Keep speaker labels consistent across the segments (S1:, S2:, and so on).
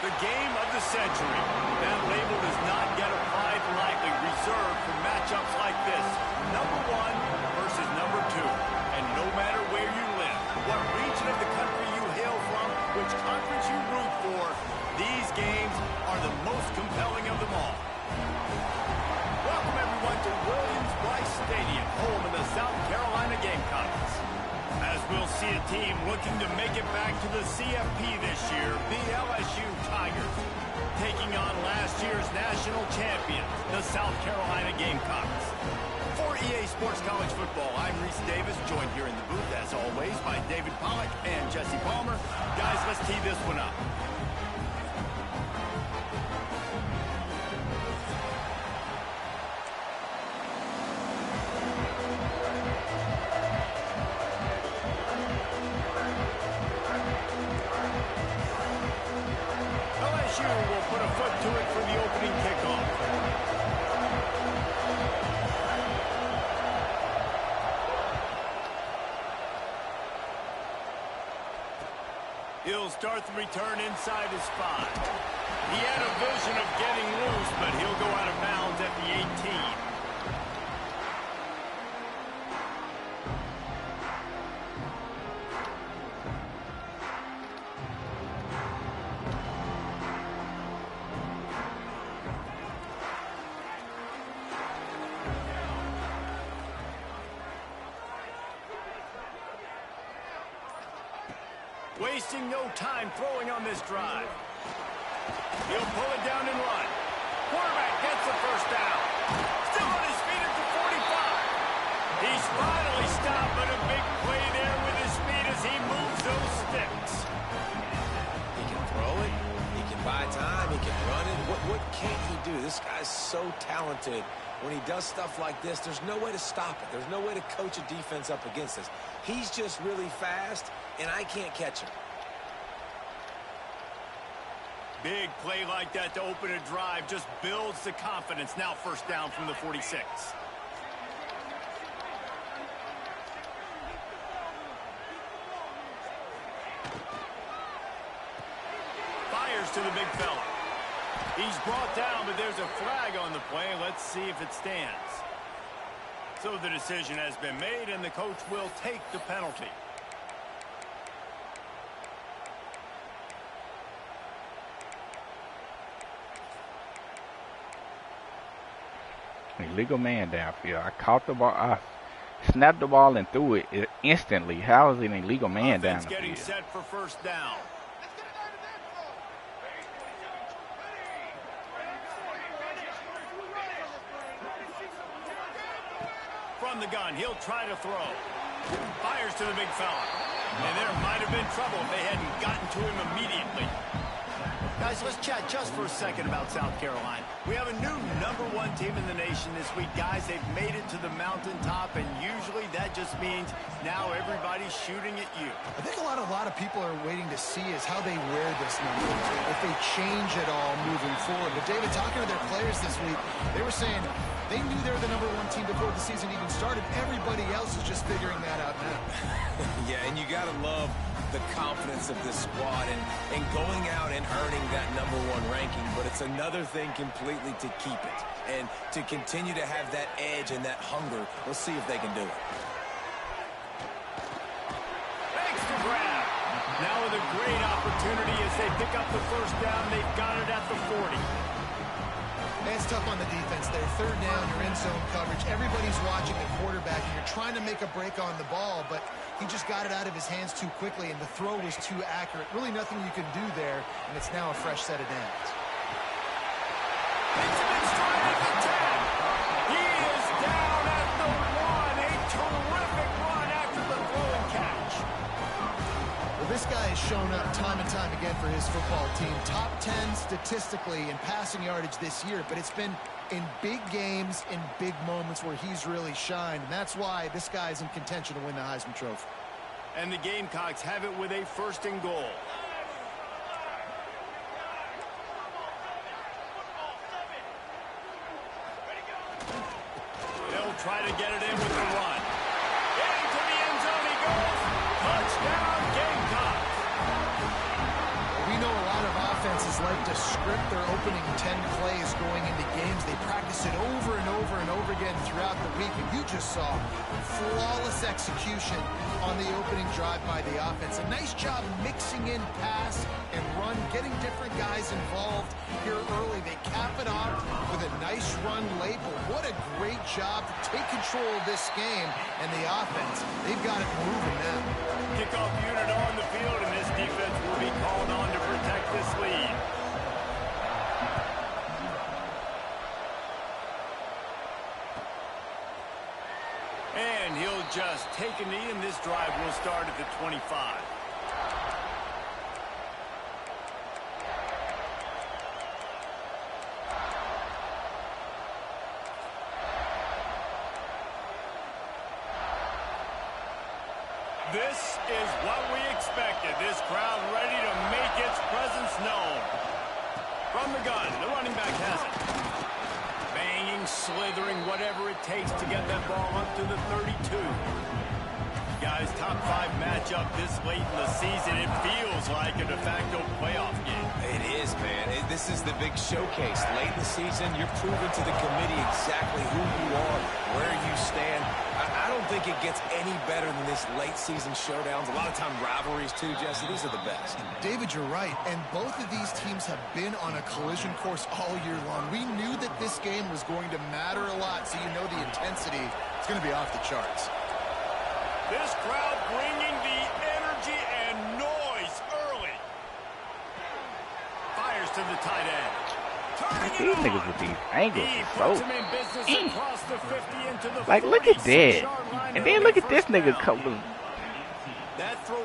S1: The game of the century. That label does not get applied lightly, reserved for matchups like this. Number one versus number two. And no matter where you live, what region of the country you hail from, which conference you root for, these games are the most compelling of them all. Welcome everyone to Williams-Brice Stadium, home of the South Carolina Gamecocks. As we'll see a team looking to make it back to the CFP this year, the LSU Tigers, taking on last year's national champions, the South Carolina Gamecocks. For EA Sports College Football, I'm Reese Davis, joined here in the booth, as always, by David Pollack and Jesse Palmer. Guys, let's tee this one up. LSU will put a foot to it for the opening kickoff. He'll start the return inside his 5. He had a vision of getting loose, but he'll go out of bounds at the 18. Wasting no time throwing on this drive. He'll pull it down and run. Quarterback gets the first down. Still on his feet at the 45. He's finally stopped, but a big play there with his speed as he moves those sticks.
S2: He can throw it. He can buy time. He can run it. What can't he do? This guy's so talented. When he does stuff like this, there's no way to stop it. There's no way to coach a defense up against this. He's just really fast, and I can't catch him.
S1: Big play like that to open a drive just builds the confidence. Now first down from the 46. Fires to the big fella. He's brought down, but there's a flag on the play. Let's see if it stands. So the decision has been made, and the coach will take the penalty.
S3: Illegal man downfield. I caught the ball. I snapped the ball and threw it instantly. How is it an illegal man down the
S1: getting
S3: field?
S1: Set for first down. From the gun, he'll try to throw. Fires to the big fella. And there might have been trouble if they hadn't gotten to him immediately. Guys, let's chat just for a second about South Carolina. We have a new #1 team in the nation this week. Guys, they've made it to the mountaintop, and usually that just means now everybody's shooting at you.
S4: I think a lot of people are waiting to see is how they wear this number, if they change it all moving forward. But David, talking to their players this week, they were saying they knew they were the #1 team before the season even started. Everybody else is just figuring that out now.
S2: Yeah, and you got to love the confidence of this squad and going out and earning that #1 ranking, but it's another thing completely to keep it and to continue to have that edge and that hunger. We'll see if they can do it.
S1: Thanks to grab. Now with a great opportunity as they pick up the first down. They've got it at the 40.
S4: It's tough on the defense there. Third down, you're in zone coverage. Everybody's watching the quarterback, and you're trying to make a break on the ball, but he just got it out of his hands too quickly, and the throw was too accurate. Really nothing you can do there, and it's now a fresh set of downs.
S1: Takes him in stride at the 10. He is down at the 1. A terrific run after the throw and catch.
S4: Well, this guy has shown up time and time again for his football team. Top 10 statistically in passing yardage this year, but it's been in big games, in big moments where he's really shined, and that's why this guy is in contention to win the Heisman Trophy.
S1: And the Gamecocks have it with a 1st and goal. They'll try to get it in with the run. Into the end zone he goes. Touchdown, Gamecocks.
S4: We know a lot of offense offenses like to script their opening 10 plays going into games. They practice it over and over and over again throughout the week, and you just saw flawless execution on the opening drive by the offense. A nice job mixing in pass and run, getting different guys involved here early. They cap it off with a nice run late, but what a great job to take control of this game, and the offense, they've got it moving now.
S1: Kickoff unit on the field, and this defense will be called on to protect this lead. And he'll just take a knee, and this drive will start at the 25. This is what we expected. This crowd ready to make its presence known. From the gun, the running back has it. Banging, slithering, whatever it takes to get that ball up to the 32. Guys, top 5 matchup this late in the season. It feels like a de facto playoff game.
S2: It is, man. This is the big showcase. Late in the season, you're proving to the committee exactly who you are, where you stand. I don't think it gets any better than this late season showdowns. A lot of time rivalries too, Jesse. These are the best.
S4: David, you're right, and both of these teams have been on a collision course all year long. We knew that this game was going to matter a lot, so you know the intensity is going to be off the charts.
S1: This crowd bringing the energy and noise early. Fires to the tight end.
S3: These niggas with these angles are so
S1: like,
S3: look at that. And then look at this nigga couple.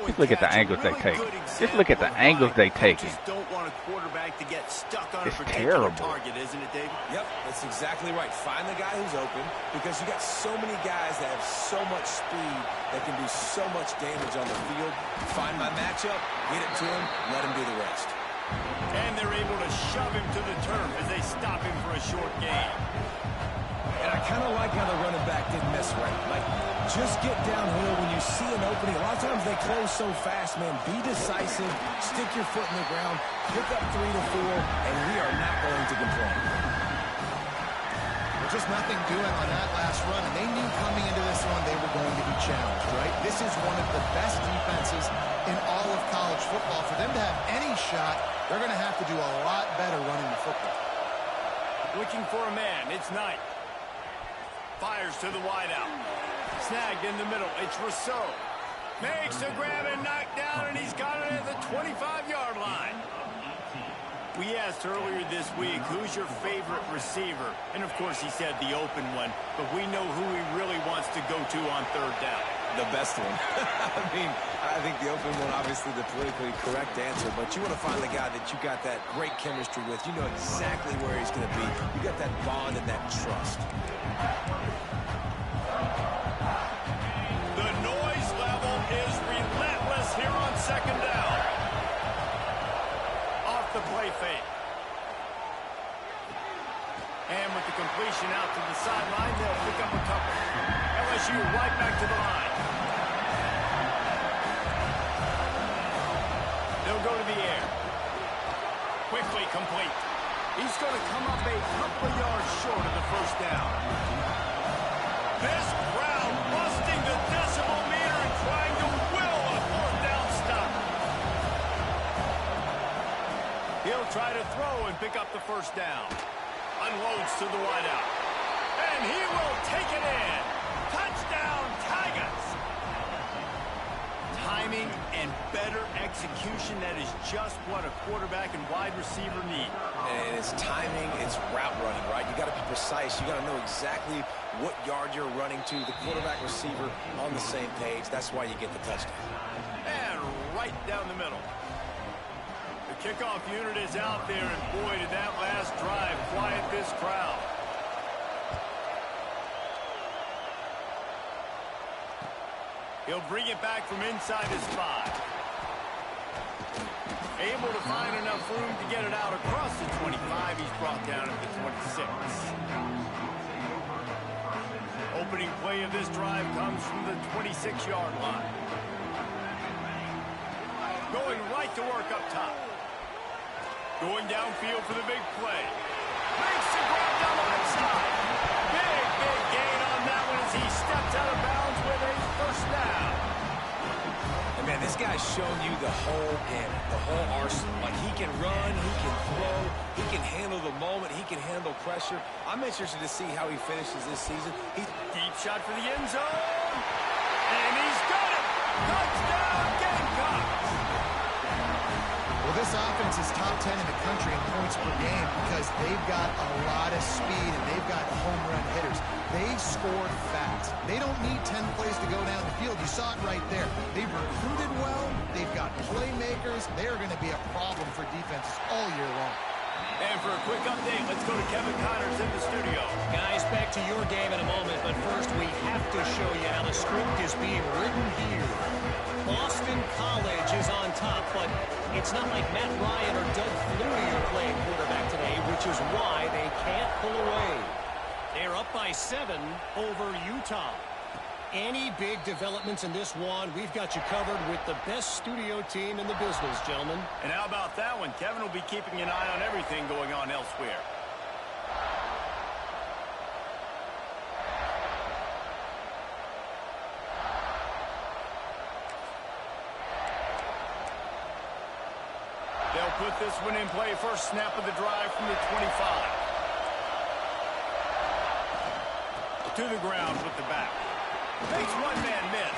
S3: Just look at the angles they take. Just look at the angles they take.
S1: Don't want a quarterback to get stuck on
S3: it's
S1: a particular
S3: terrible.
S1: target, isn't it, David?
S2: Yep, that's exactly right. Find the guy who's open, because you got so many guys that have so much speed that can do so much damage on the field. Find my matchup, get it to him, let him do the rest.
S1: And they're able to shove him to the turf as they stop him for a short gain.
S2: And I kind of like how the running back didn't mess around. Like, just get downhill when you see an opening. A lot of times they close so fast, man. Be decisive, stick your foot in the ground, pick up 3 to 4, and we are not going to complain.
S4: There's just nothing doing on that last run, and they knew coming into this one they were going to be challenged, right? This is one of the best defenses in all of college football. For them to have any shot, they're going to have to do a lot better running the football.
S1: Looking for a man, it's Knight. Fires to the wideout. Snagged in the middle, it's Rousseau. Makes a grab and knocked down, and he's got it at the 25-yard line. We asked earlier this week, who's your favorite receiver? And, of course, he said the open one, but we know who he really wants to go to on third down.
S2: The best one. I think the open one, obviously the politically correct answer, but you want to find the guy that you got that great chemistry with. You know exactly where he's going to be. You got that bond and that trust.
S1: The noise level is relentless here on second down. Off the play fake. And with the completion out to the sideline, they'll pick up a couple. LSU right back to the line. They'll go to the air. Quickly complete. He's going to come up a couple of yards short of the first down. This crowd busting the decibel meter and trying to will a fourth down stop. He'll try to throw and pick up the first down. Unloads to the wideout. And he will take it in. Touchdown, Tigers. Timing and better execution, that is just what a quarterback and wide receiver need.
S2: And it's timing, it's route running, right? You got to be precise. You got to know exactly what yard you're running to. The quarterback receiver on the same page. That's why you get the touchdown.
S1: And right down the middle. The kickoff unit is out there, and boy, did that last drive quiet this crowd. He'll bring it back from inside his 5. Able to find enough room to get it out across the 25. He's brought down at the 26. Opening play of this drive comes from the 26-yard line. Going right to work up top. Going downfield for the big play. Makes the grab down the right side. Big gain on that one as he steps out of bounds with a first down.
S2: And man, this guy's shown you the whole gamut, the whole arsenal. Like, he can run, he can throw, he can handle the moment, he can handle pressure. I'm interested to see how he finishes this season.
S1: Deep shot for the end zone. And he's got it. Touchdown, Gamecocks.
S4: Well, this offense is top 10 in the country in points per game because they've got a lot of speed and they've got home run hitters. They scored fast. They don't need 10 plays to go down the field. You saw it right there. They've recruited well. They've got playmakers. They're going to be a problem for defenses all year long.
S1: And for a quick update, let's go to Kevin Connors in the studio.
S5: Guys, back to your game in a moment, but first we have to show you how the script is being written here. Boston College is on top, but it's not like Matt Ryan or Doug Flutie are playing quarterback today, which is why they can't pull away. They're up by 7 over Utah. Any big developments in this one, we've got you covered with the best studio team in the business, gentlemen.
S1: And how about that one? Kevin will be keeping an eye on everything going on elsewhere. They'll put this one in play. First snap of the drive from the 25. To the ground with the back. Makes one man miss.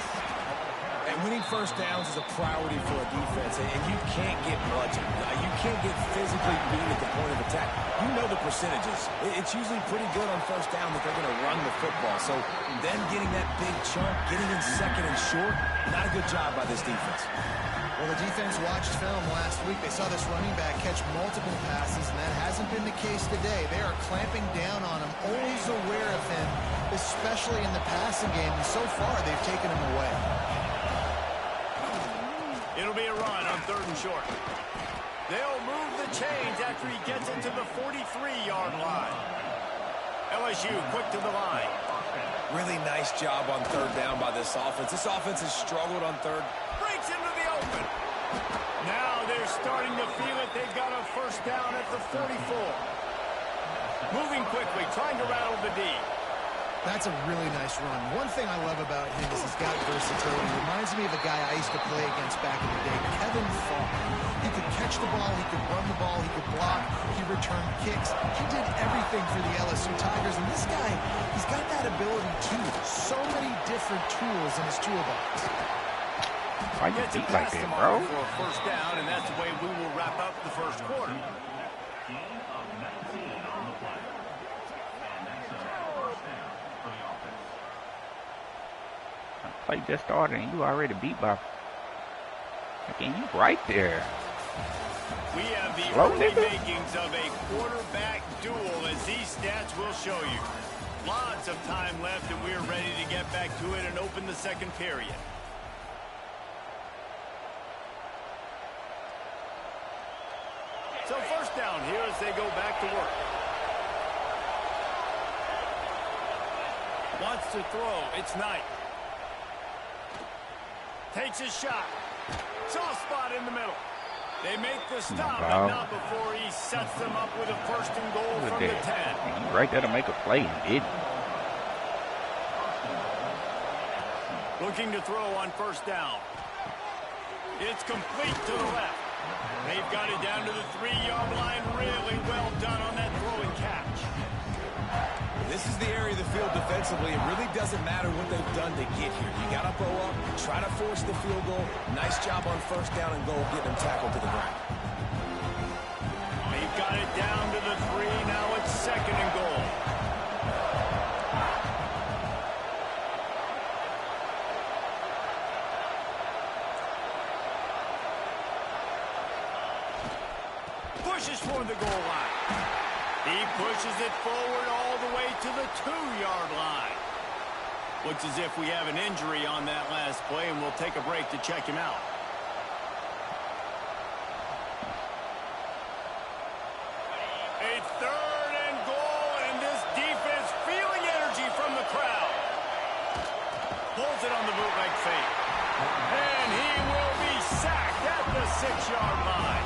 S2: And winning first downs is a priority for a defense, and you can't get bludgeoned. You can't get physically beat at the point of attack. You know the percentages. It's usually pretty good on first down that they're going to run the football. So then getting that big chunk, getting in second and short, not a good job by this defense.
S4: Well, the defense watched film last week. They saw this running back catch multiple passes, and that hasn't been the case today. They are clamping down on him, always aware of him, especially in the passing game. And so far, they've taken him away.
S1: It'll be a run on 3rd and short. They'll move the chains after he gets into the 43-yard line. LSU quick to the line.
S2: Really nice job on 3rd down by this offense. This offense has struggled on 3rd.
S1: Breaks into the open. Now they're starting to feel it. They've got a first down at the 44. Moving quickly, trying to rattle the D.
S4: That's a really nice run. One thing I love about him is he's got versatility. Reminds me of a guy I used to play against back in the day, Kevin Falk. He could catch the ball, he could run the ball, he could block, he returned kicks. He did everything for the LSU Tigers, and this guy, he's got that ability too. So many different tools in his toolbox.
S3: Why you beat like that, bro?
S1: For a first down, and that's the way we will wrap up the first quarter.
S3: Play just started and you already beat by. Again, you right there.
S1: We have the
S3: Slow
S1: early
S3: nigga.
S1: makings of a quarterback duel, as these stats will show you. Lots of time left, and we're ready to get back to it and open the second period. So first down here as they go back to work. Wants to throw. It's Knight. Takes a shot. Soft spot in the middle. They make the stop, but not before he sets them up with a first and goal from the 10.
S3: He's right there to make a play and didn't.
S1: Looking to throw on first down. It's complete to the left. They've got it down to the 3-yard line. Really well done on that throw and catch.
S2: This is the area of the field defensively. It really doesn't matter what they've done to get here. You got to throw up, try to force the field goal. Nice job on first down and goal, getting them tackled to the ground.
S1: They've got it down to the 3. Now it's second and goal. Pushes for the goal line. He pushes it forward all the way to the 2-yard line. Looks as if we have an injury on that last play, and we'll take a break to check him out. A 3rd and goal, and this defense feeling energy from the crowd. Pulls it on the bootleg fake. And he will be sacked at the 6-yard line.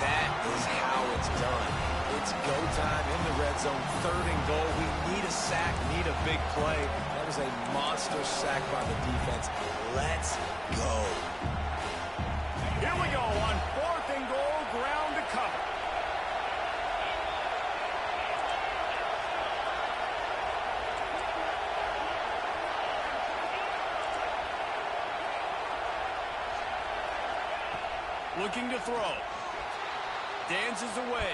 S2: That every time in the red zone. 3rd and goal. We need a sack, need a big play. That was a monster sack by the defense. Let's go.
S1: Here we go on 4th and goal, ground to cover. Looking to throw. Dances away.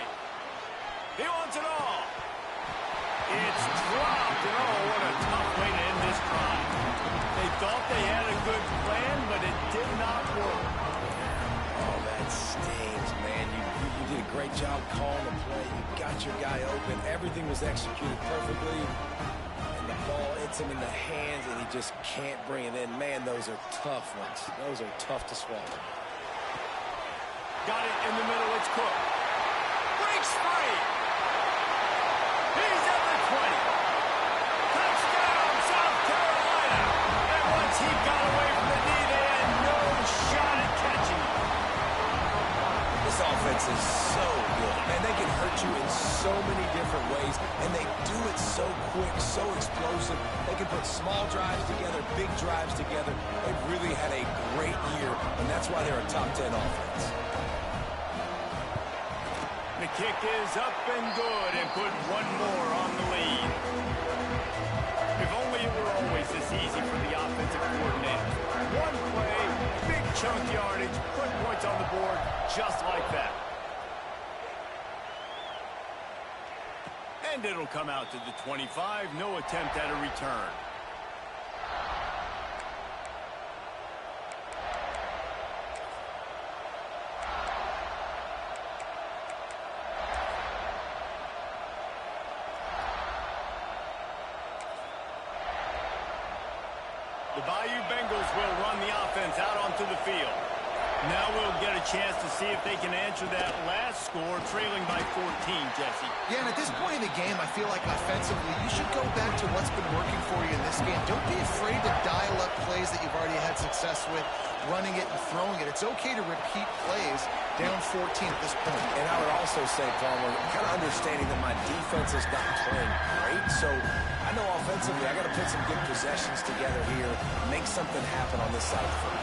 S1: He wants it all. It's dropped. And oh, what a tough way to end this drive. They thought they had a good plan, but it did not work.
S2: Oh, that stings, man. You did a great job calling the play. You got your guy open. Everything was executed perfectly. And the ball hits him in the hands, and he just can't bring it in. Man, those are tough ones. Those are tough to swallow.
S1: Got it in the middle. It's Cook. Breaks free. He's at the 20. Touchdown, South Carolina. And once he got away from the knee, they had no shot at catching him.
S2: This offense is so good. Man, they can hurt you in so many different ways, and they do it so quick, so explosive. They can put small drives together, big drives together. They've really had a great year, and that's why they're a top 10 offense.
S1: The kick is up and good and put one more on the lead. If only it were always this easy for the offensive coordinator. One play, big chunk yardage, put points on the board just like that. And it'll come out to the 25. No attempt at a return. The Bayou Bengals will run the offense out onto the field. Now we'll get a chance to see if they can answer that last score, trailing by 14, Jesse.
S4: Yeah, and at this point in the game, I feel like offensively, you should go back to what's been working for you in this game. Don't be afraid to dial up plays that you've already had success with, running it and throwing it. It's okay to repeat plays down 14 at this point.
S2: And I would also say, Palmer, kind of understanding that my defense is not playing great, so I know offensively I got to put some good possessions together here, make something happen on this side of the foot.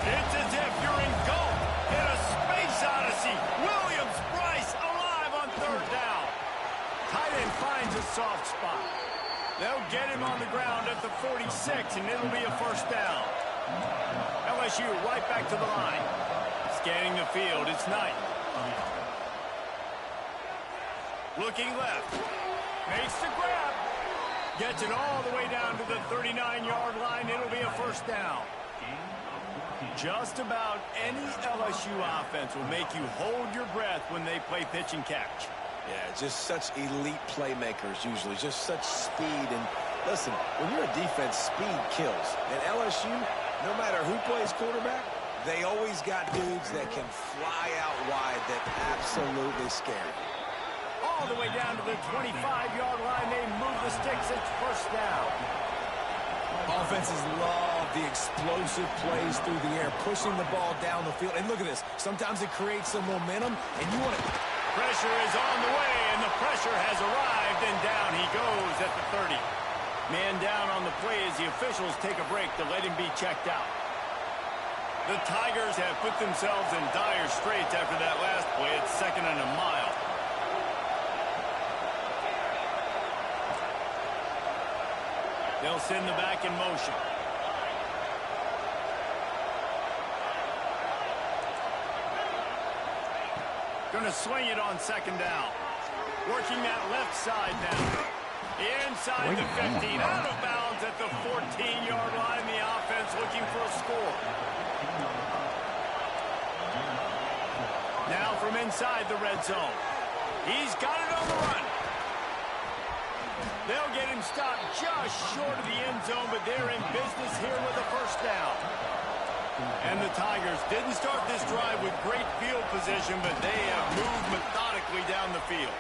S1: It's as if you're engulfed in a space odyssey. Williams-Brice alive on 3rd down. Tight end finds a soft spot. They'll get him on the ground at the 46, and it'll be a 1st down. LSU right back to the line. Scanning the field, it's Knight. Looking left. Makes the grab. Gets it all the way down to the 39-yard line. It'll be a 1st down. Just about any LSU offense will make you hold your breath when they play pitch and catch.
S2: Yeah, just such elite playmakers usually, just such speed. And listen, when you're a defense, speed kills. And LSU, no matter who plays quarterback, they always got dudes that can fly out wide that absolutely scare you.
S1: All the way down to the 25-yard line, they move the sticks. It's 1st down.
S2: Offenses love the explosive plays through the air, pushing the ball down the field. And look at this. Sometimes it creates some momentum, and you want to...
S1: Pressure is on the way, and the pressure has arrived, and down he goes at the 30. Man down on the play as the officials take a break to let him be checked out. The Tigers have put themselves in dire straits after that last play. It's 2nd and a mile. They'll send the back in motion. Going to swing it on 2nd down. Working that left side now. Inside the 15, out of bounds at the 14-yard line. The offense looking for a score. Now from inside the red zone. He's got it on the run. They'll get him stopped just short of the end zone, but they're in business here with a 1st down. And the Tigers didn't start this drive with great field position, but they have moved methodically down the field.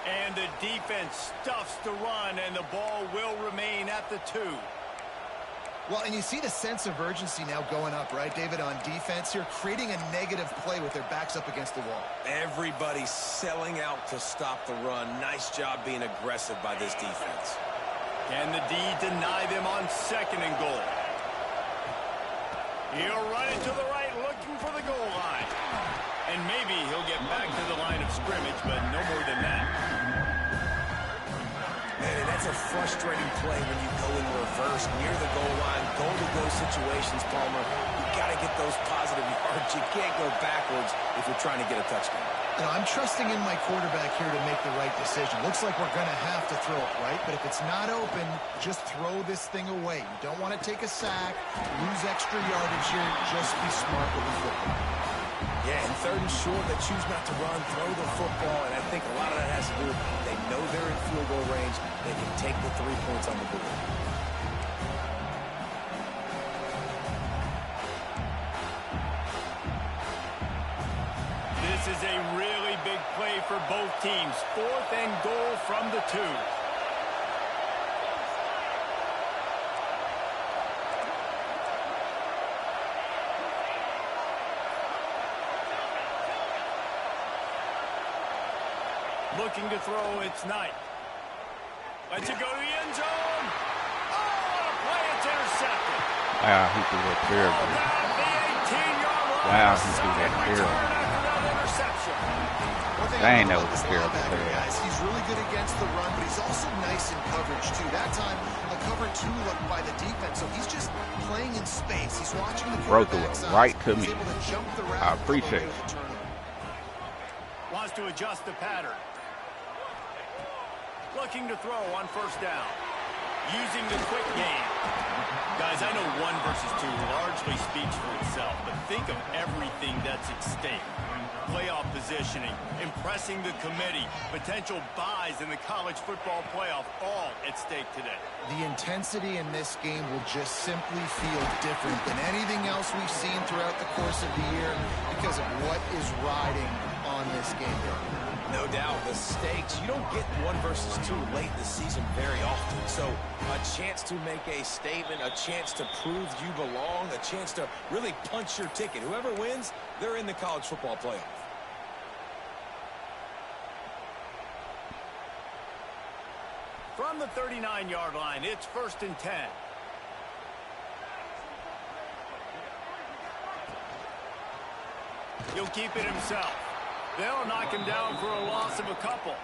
S1: And the defense stuffs the run, and the ball will remain at the 2.
S4: Well, and you see the sense of urgency now going up, right, David, on defense here, creating a negative play with their backs up against the wall.
S2: Everybody's selling out to stop the run. Nice job being aggressive by this defense.
S1: Can the D deny them on 2nd and goal? He'll run it to the right, looking for the goal line. And maybe he'll get back to the line of scrimmage, but no more than that.
S2: Man, that's a frustrating play when you go in reverse near the goal line. Goal-to-go situations, Palmer. You got to get those positive yards. You can't go backwards if you're trying to get a touchdown.
S4: You know, I'm trusting in my quarterback here to make the right decision. Looks like we're going to have to throw it, right? But if it's not open, just throw this thing away. You don't want to take a sack, lose extra yardage here. Just be smart with the football.
S2: Yeah, and 3rd and short, they choose not to run, throw the football, and I think a lot of that has to do with they know they're in field goal range. They can take the 3 points on the board.
S1: This is a really big play for both teams. 4th and goal from the 2. Looking to throw, it's Knight. Lets it go to the end zone. Oh, what a play, it's intercepted.
S3: Wow, he threw that terrible. Wow, he threw that terrible. Dang, that was a terrible play.
S4: He's really good against the run, but he's also nice in coverage, too. That time, a cover 2 look by the defense, so he's just playing in space. He's watching the quarterback
S3: threw it right to me.
S4: He's able to jump the route.
S3: I appreciate it.
S1: Wants to adjust the pattern. Looking to throw on 1st down. Using the quick game. Guys, I know 1 versus 2 largely speaks for itself, but think of everything that's at stake. Playoff positioning, impressing the committee, potential buys in the college football playoff, all at stake today.
S4: The intensity in this game will just simply feel different than anything else we've seen throughout the course of the year because of what is riding on this game.
S2: No doubt, the stakes, you don't get 1 versus 2 late in the season very often. So a chance to make a statement, a chance to prove you belong, a chance to really punch your ticket. Whoever wins, they're in the college football playoff.
S1: From the 39-yard line, it's 1st and 10. He'll keep it himself. They'll knock him down for a loss of a couple.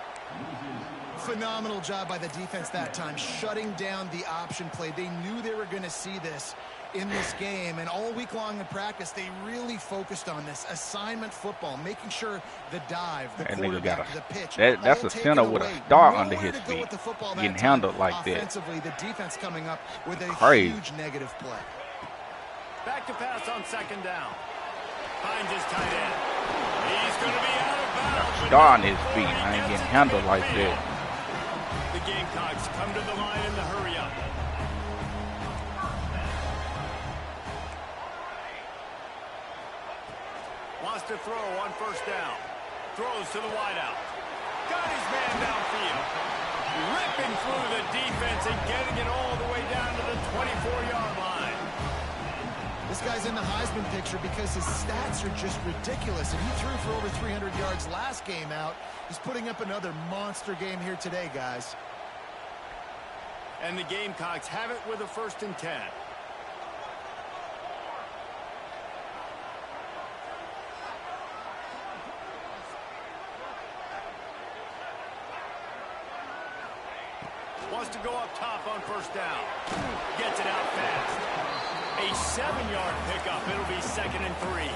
S4: Phenomenal job by the defense that time, shutting down the option play. They knew they were going to see this in this game, and all week long in practice, they really focused on this assignment football, making sure the dive, the quarterback, the pitch.
S3: That's a center with a star under his feet, getting handled like that.
S4: Offensively, the defense coming up with a huge negative play.
S1: Back to pass on 2nd down. Finds his tight end. He's going to be out of bounds.
S3: Star on his feet. I ain't getting handled like that.
S1: The Gamecocks come to the line in the hurry up. Wants to throw on 1st down. Throws to the wideout. Got his man downfield. Ripping through the defense and getting it all the way down to the 24-yard line.
S4: This guy's in the Heisman picture because his stats are just ridiculous, and he threw for over 300 yards last game out. He's putting up another monster game here today, guys.
S1: And the Gamecocks have it with a 1st and 10. Wants to go up top on 1st down. Gets it out fast. A 7-yard pickup. It'll be 2nd and 3.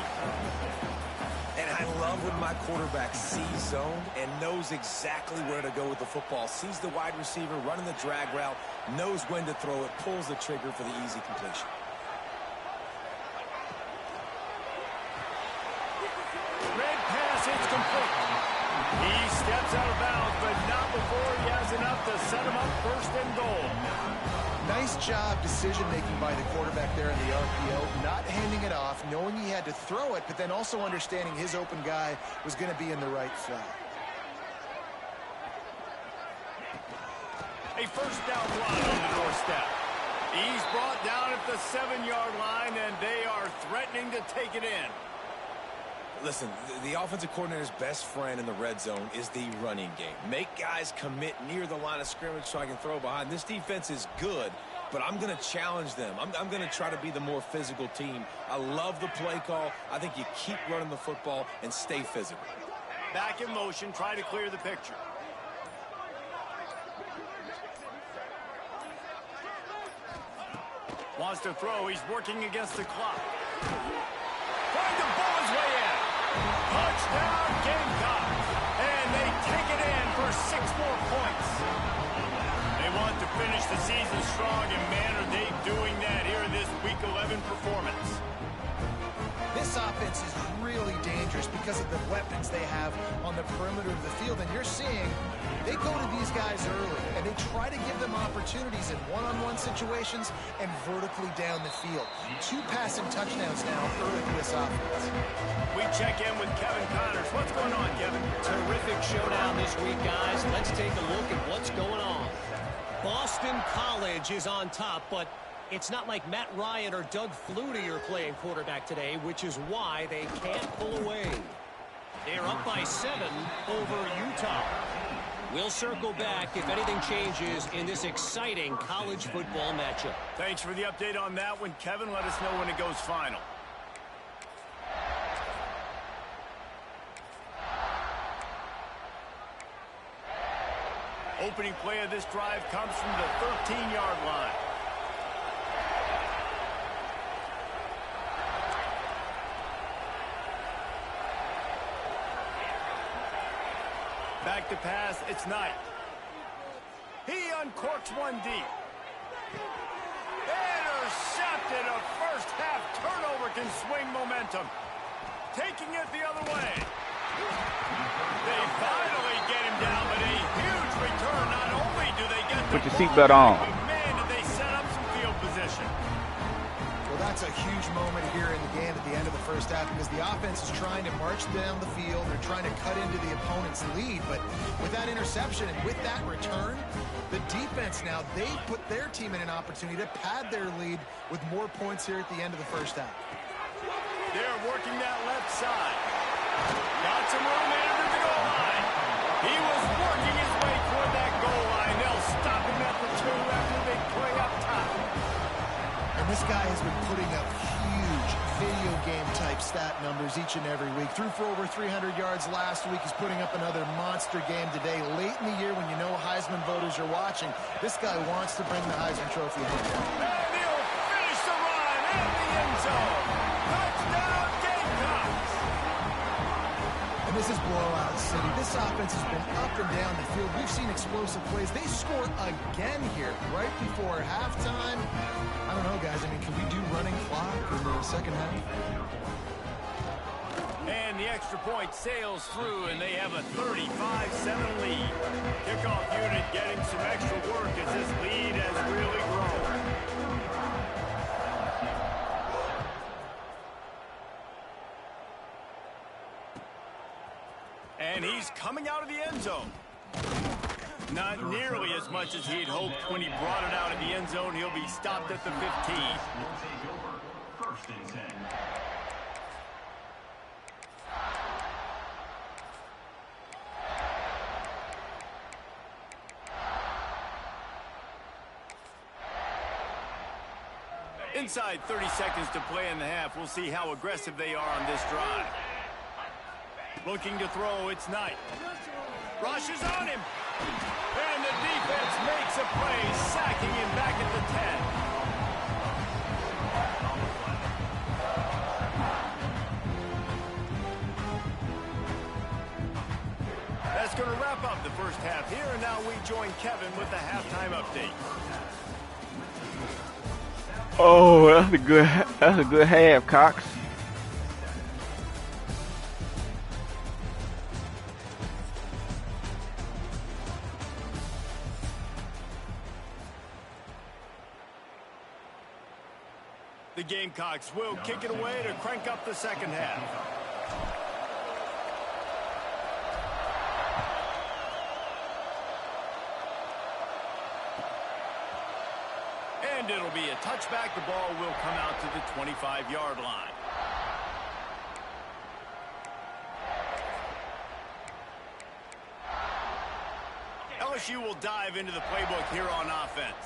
S2: And I love when my quarterback sees zone and knows exactly where to go with the football. Sees the wide receiver running the drag route, knows when to throw it, pulls the trigger for the easy completion.
S1: Red pass, it's complete. He steps out of bounds, but not before he has enough to set him up 1st and goal.
S4: Nice job decision-making by the quarterback there in the RPO, not handing it off, knowing he had to throw it, but then also understanding his open guy was going to be in the right flat.
S1: A 1st down run on the doorstep. He's brought down at the 7-yard line, and they are threatening to take it in.
S2: Listen, the offensive coordinator's best friend in the red zone is the running game. Make guys commit near the line of scrimmage so I can throw behind. This defense is good, but I'm going to challenge them. I'm going to try to be the more physical team. I love the play call. I think you keep running the football and stay physical.
S1: Back in motion, try to clear the picture. Wants to throw. He's working against the clock. Trying to bull his way in. Touchdown, Gamecocks. And they take it in for 6 more points. They want to finish the season strong, and man, are they doing that here in this Week 11 performance.
S4: This offense is really dangerous because of the weapons they have on the perimeter of the field. And you're seeing they go to these guys early, and they try to give them opportunities in one-on-one situations and vertically down the field. 2 passing touchdowns now early in this offense.
S1: We check in with Kevin Connors. What's going on, Kevin?
S5: Terrific showdown this week, guys. Let's take a look at what's going on. Boston College is on top, but it's not like Matt Ryan or Doug Flutie are playing quarterback today, which is why they can't pull away. They're up by 7 over Utah. We'll circle back if anything changes in this exciting college football matchup.
S1: Thanks for the update on that one, Kevin. Let us know when it goes final. Opening play of this drive comes from the 13-yard line. Back to pass, it's Knight. He uncorks one deep. Intercepted. A first-half turnover can swing momentum. Taking it the other way. They finally get him down, but a huge return. Not only do they get the
S3: put your seatbelt on.
S1: but man, did they set up some field position.
S4: Well, that's a huge moment here in the game at the end of the first half because the offense is trying to march down the field. They're trying to cut into the opponent's lead. But with that interception and with that return, the defense now, they put their team in an opportunity to pad their lead with more points here at the end of the first half.
S1: They're working that left side. Got some room under the goal line. He was working his way toward that goal line. They'll stop him at the 2 after they play up top.
S4: And this guy has been putting up huge video game type stat numbers each and every week. Threw for over 300 yards last week. He's putting up another monster game today. Late in the year when you know Heisman voters are watching, this guy wants to bring the Heisman Trophy home.
S1: And he'll finish the run at the end zone. Touchdown, Gamecocks.
S4: And this is blowout city. This offense has been up and down the field. We've seen explosive plays. They score again here right before halftime. I don't know, guys. I mean, can we do running clock in the second half?
S1: And the extra point sails through, and they have a 35-7 lead. Kickoff unit getting some extra work as this lead has really grown. And he's coming out of the end zone. Not nearly as much as he'd hoped when he brought it out of the end zone. He'll be stopped at the 15.
S6: First and 10.
S1: Inside 30 seconds to play in the half. We'll see how aggressive they are on this drive. Looking to throw, it's Knight. Rushes on him. And the defense makes a play, sacking him back at the 10. That's going to wrap up the first half here, and now we join Kevin with the halftime update.
S3: Oh, that's a good half, Cox.
S1: The Gamecocks will kick it away to crank up the second half. And And it'll be a touchback. The ball will come out to the 25-yard line. LSU will dive into the playbook here on offense.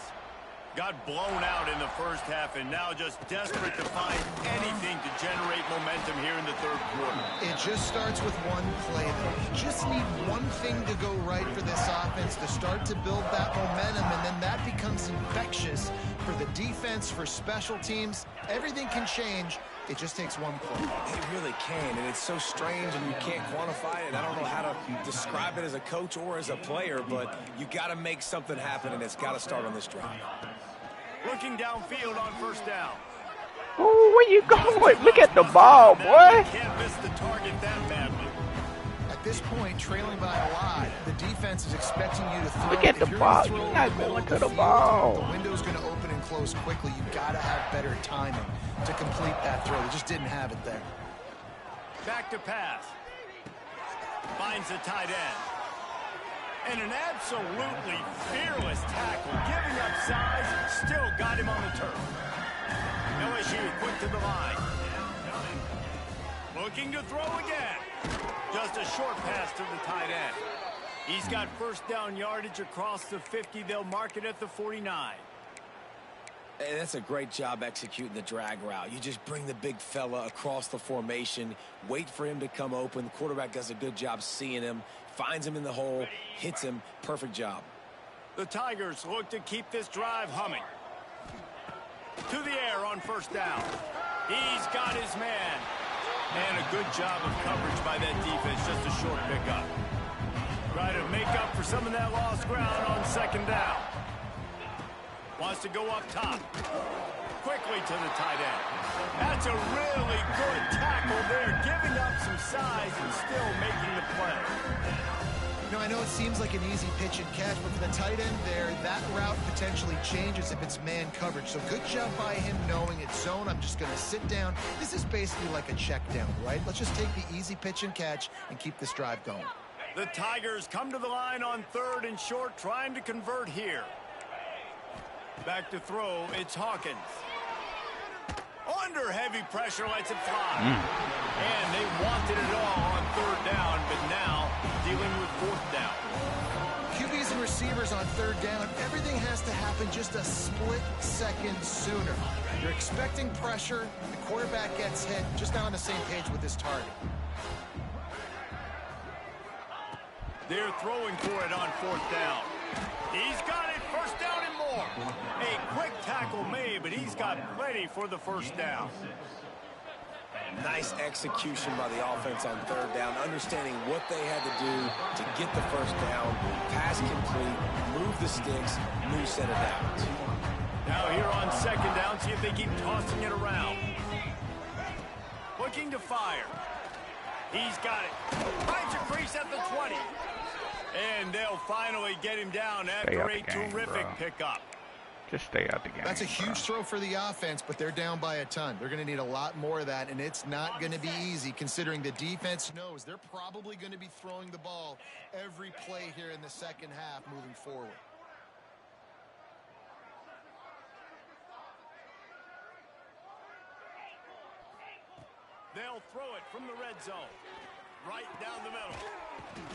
S1: Got blown out in the first half and now just desperate to find anything to generate momentum here in the third quarter.
S4: It just starts with one play, though. You just need one thing to go right for this offense to start to build that momentum, and then that becomes infectious for the defense, for special teams. Everything can change. It just takes one play.
S2: It really can, and it's so strange, and you can't quantify it. I don't know how to describe it as a coach or as a player, but you got to make something happen, and it's got to start on this drive.
S1: Looking downfield on first down.
S3: Ooh, where you going? Look at the ball, boy.
S1: Can't miss the target that badly.
S4: At this point, trailing by a lot, the defense is expecting you to throw.
S3: Look at the ball. You're not going to the ball.
S4: The window's going to open and close quickly. You got to have better timing to complete that throw. They just didn't have it there.
S1: Back to pass. Finds the tight end. And an absolutely fearless tackle, giving up size, still got him on the turf. LSU quick to the line. Looking to throw again. Just a short pass to the tight end. He's got first down yardage across the 50. They'll mark it at the 49.
S2: And that's a great job executing the drag route. You just bring the big fella across the formation, wait for him to come open. The quarterback does a good job seeing him, finds him in the hole, hits him. Perfect job.
S1: The Tigers look to keep this drive humming. To the air on first down. He's got his man. And a good job of coverage by that defense. Just a short pickup. Try to make up for some of that lost ground on second down. Wants to go up top. Quickly to the tight end. That's a really good tackle there, giving up some size and still making the play.
S4: You know, I know it seems like an easy pitch and catch, but for the tight end there, that route potentially changes if it's man coverage. So good job by him knowing it's zone. I'm just going to sit down. This is basically like a check down, right? Let's just take the easy pitch and catch and keep this drive going.
S1: The Tigers come to the line on third and short, trying to convert here. Back to throw, it's Hawkins. Under heavy pressure, lets it fly. And they wanted it all on third down, but now dealing with fourth down.
S4: QBs and receivers on third down, everything has to happen just a split second sooner. You're expecting pressure, the quarterback gets hit, just not on the same page with his target.
S1: They're throwing for it on fourth down. He's got it, first down and more. A quick tackle made, but he's got plenty for the first down.
S2: Nice execution by the offense on third down, understanding what they had to do to get the first down, pass complete, move the sticks, new set of downs.
S1: Now here on second down, see if they keep tossing it around. Looking to fire. He's got it. Finds a crease at the 20. And they'll finally get him down after a terrific pickup.
S3: Just stay out the game.
S4: That's a huge throw for the offense, but they're down by a ton. They're going to need a lot more of that, and it's not going to be easy considering the defense knows they're probably going to be throwing the ball every play here in the second half moving forward.
S1: They'll throw it from the red zone. Right down the middle.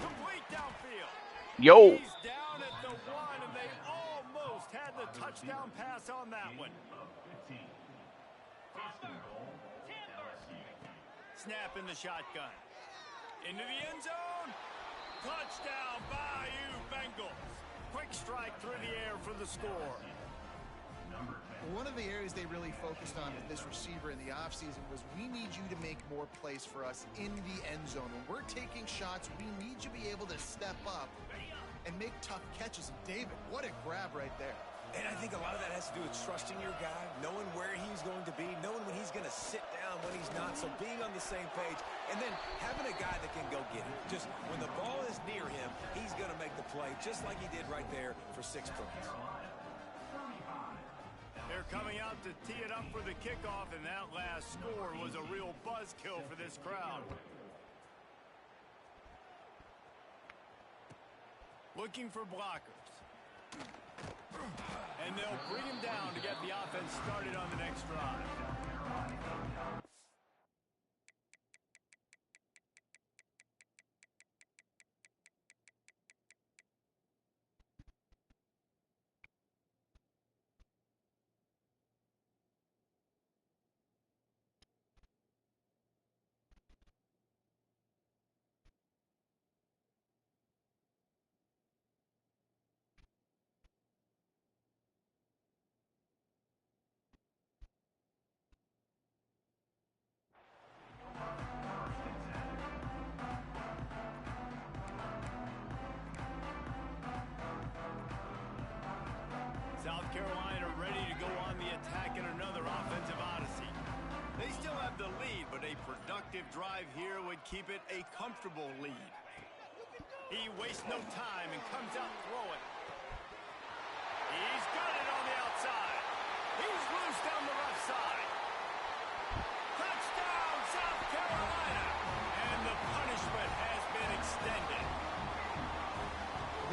S1: Complete downfield.
S3: Yo.
S1: He's down at the 1, and they almost had the touchdown pass on that one. Snap in the shotgun. Into the end zone. Touchdown, Bayou Bengals. Quick strike through the air for the score.
S4: One of the areas they really focused on with this receiver in the offseason was we need you to make more plays for us in the end zone. When we're taking shots, we need you to be able to step up and make tough catches. And David, what a grab right there.
S2: And I think a lot of that has to do with trusting your guy, knowing where he's going to be, knowing when he's going to sit down, when he's not. So being on the same page, and then having a guy that can go get it. Just when the ball is near him, he's going to make the play, just like he did right there for 6 points.
S1: They're coming out to tee it up for the kickoff, and that last score was a real buzzkill for this crowd. Looking for blockers. And they'll bring him down to get the offense started on the next drive. South Carolina ready to go on the attack in another offensive odyssey. They still have the lead, but a productive drive here would keep it a comfortable lead. He wastes no time and comes out throwing. He's got it on the outside. He's loose down the left side. Touchdown, South Carolina! And the punishment has been extended.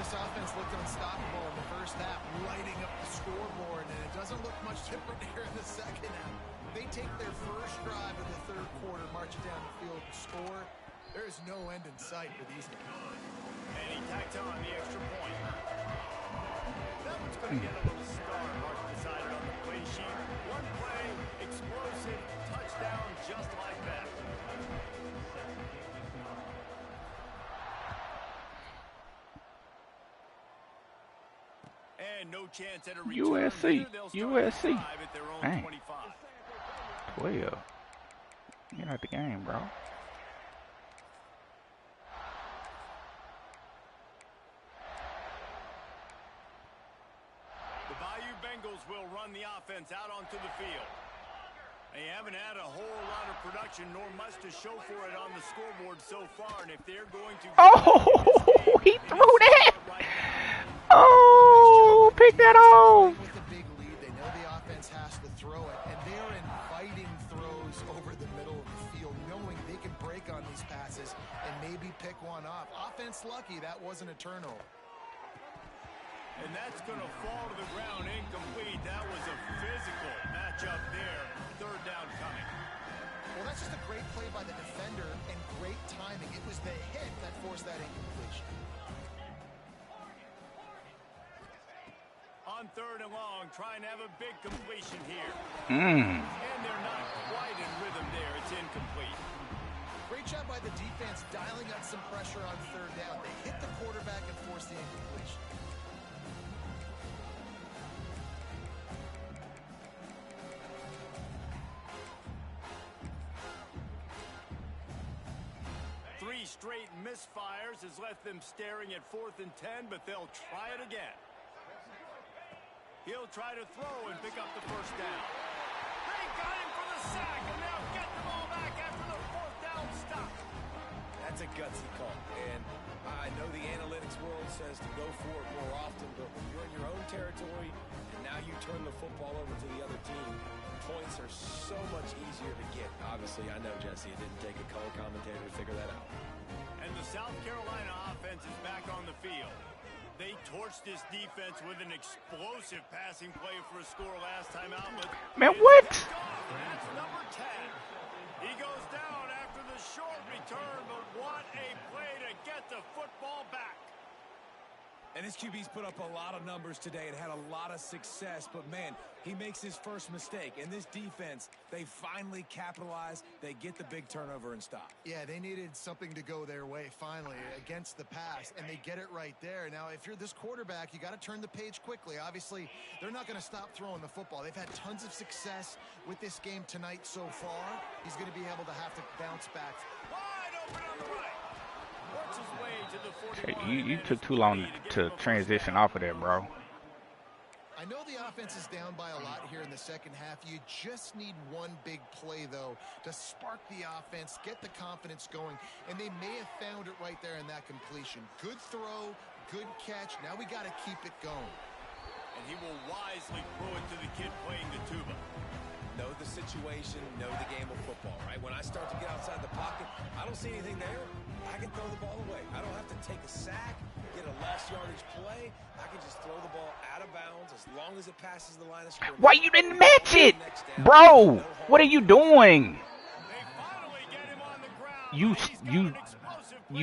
S4: This offense looked unstoppable in the first half, lighting up the scoreboard, and it doesn't look much different here in the second half. They take their first drive of the third quarter, march it down the field, and score. There is no end in sight for these guys.
S1: And he tacked on the extra point. That one's going to get a little star mark decided on the play sheet. One play, explosive, touchdown, just like that. And no chance at a return.
S3: USC. USC.
S1: At their own
S3: Dang.
S1: 25.
S3: 12. Get out the game, bro.
S1: The Bayou Bengals will run the offense out onto the field. They haven't had a whole lot of production, nor much to show for it on the scoreboard so far. And if they're going to...
S3: Oh, he threw that. Oh, pick that off.
S4: With a big lead, they know the offense has to throw it, and they are inviting throws over the middle of the field, knowing they can break on these passes and maybe pick one off. Offense lucky, that wasn't a turnover.
S1: And that's going to fall to the ground incomplete. That was a physical matchup there. Third down coming.
S4: Well, that's just a great play by the defender and great timing. It was the hit that forced that incompletion.
S1: On third and long, trying to have a big completion here.
S3: Mm.
S1: And they're not quite in rhythm there. It's incomplete.
S4: Great job by the defense dialing up some pressure on third down. They hit the quarterback and forced the incompletion.
S1: Three straight misfires has left them staring at 4th and 10, but they'll try it again. He'll try to throw and pick up the first down. They got him for the sack, and they'll get the ball back after the 4th down stop.
S2: That's a gutsy call. And I know the analytics world says to go for it more often, but when you're in your own territory and now you turn the football over to the other team, points are so much easier to get. Obviously, I know, Jesse, it didn't take a color commentator to figure that out.
S1: And the South Carolina offense is back on the field. They torched this defense with an explosive passing play for a score last time out. But
S3: man, what?
S1: That's number 10. He goes down after the short return, but what a play to get the football back.
S6: And this QB's put up a lot of numbers today and had a lot of success, but man, he makes his first mistake. And this defense, they finally capitalize. They get the big turnover and stop.
S4: Yeah, they needed something to go their way finally against the pass, and they get it right there. Now, if you're this quarterback, you got to turn the page quickly. Obviously, they're not going to stop throwing the football. They've had tons of success with this game tonight so far. He's going to be able to have to bounce back.
S1: Wide open on the right. Works his way to the 41.
S3: Hey, you took too long to transition off of that, bro.
S4: I know the offense is down by a lot here in the second half. You just need one big play, though, to spark the offense, get the confidence going, and they may have found it right there in that completion. Good throw, good catch. Now we got to keep it going.
S1: And he will wisely throw it to the kid playing the tuba.
S2: Know the situation, know the game of football, right? When I start to get outside the pocket, I don't see anything there. I can throw the ball away. I don't have to take a sack, get a lost yardage play. I can just throw the ball out of bounds as long as it passes the line of scrimmage.
S3: Why you didn't match it? Bro, what are you doing? You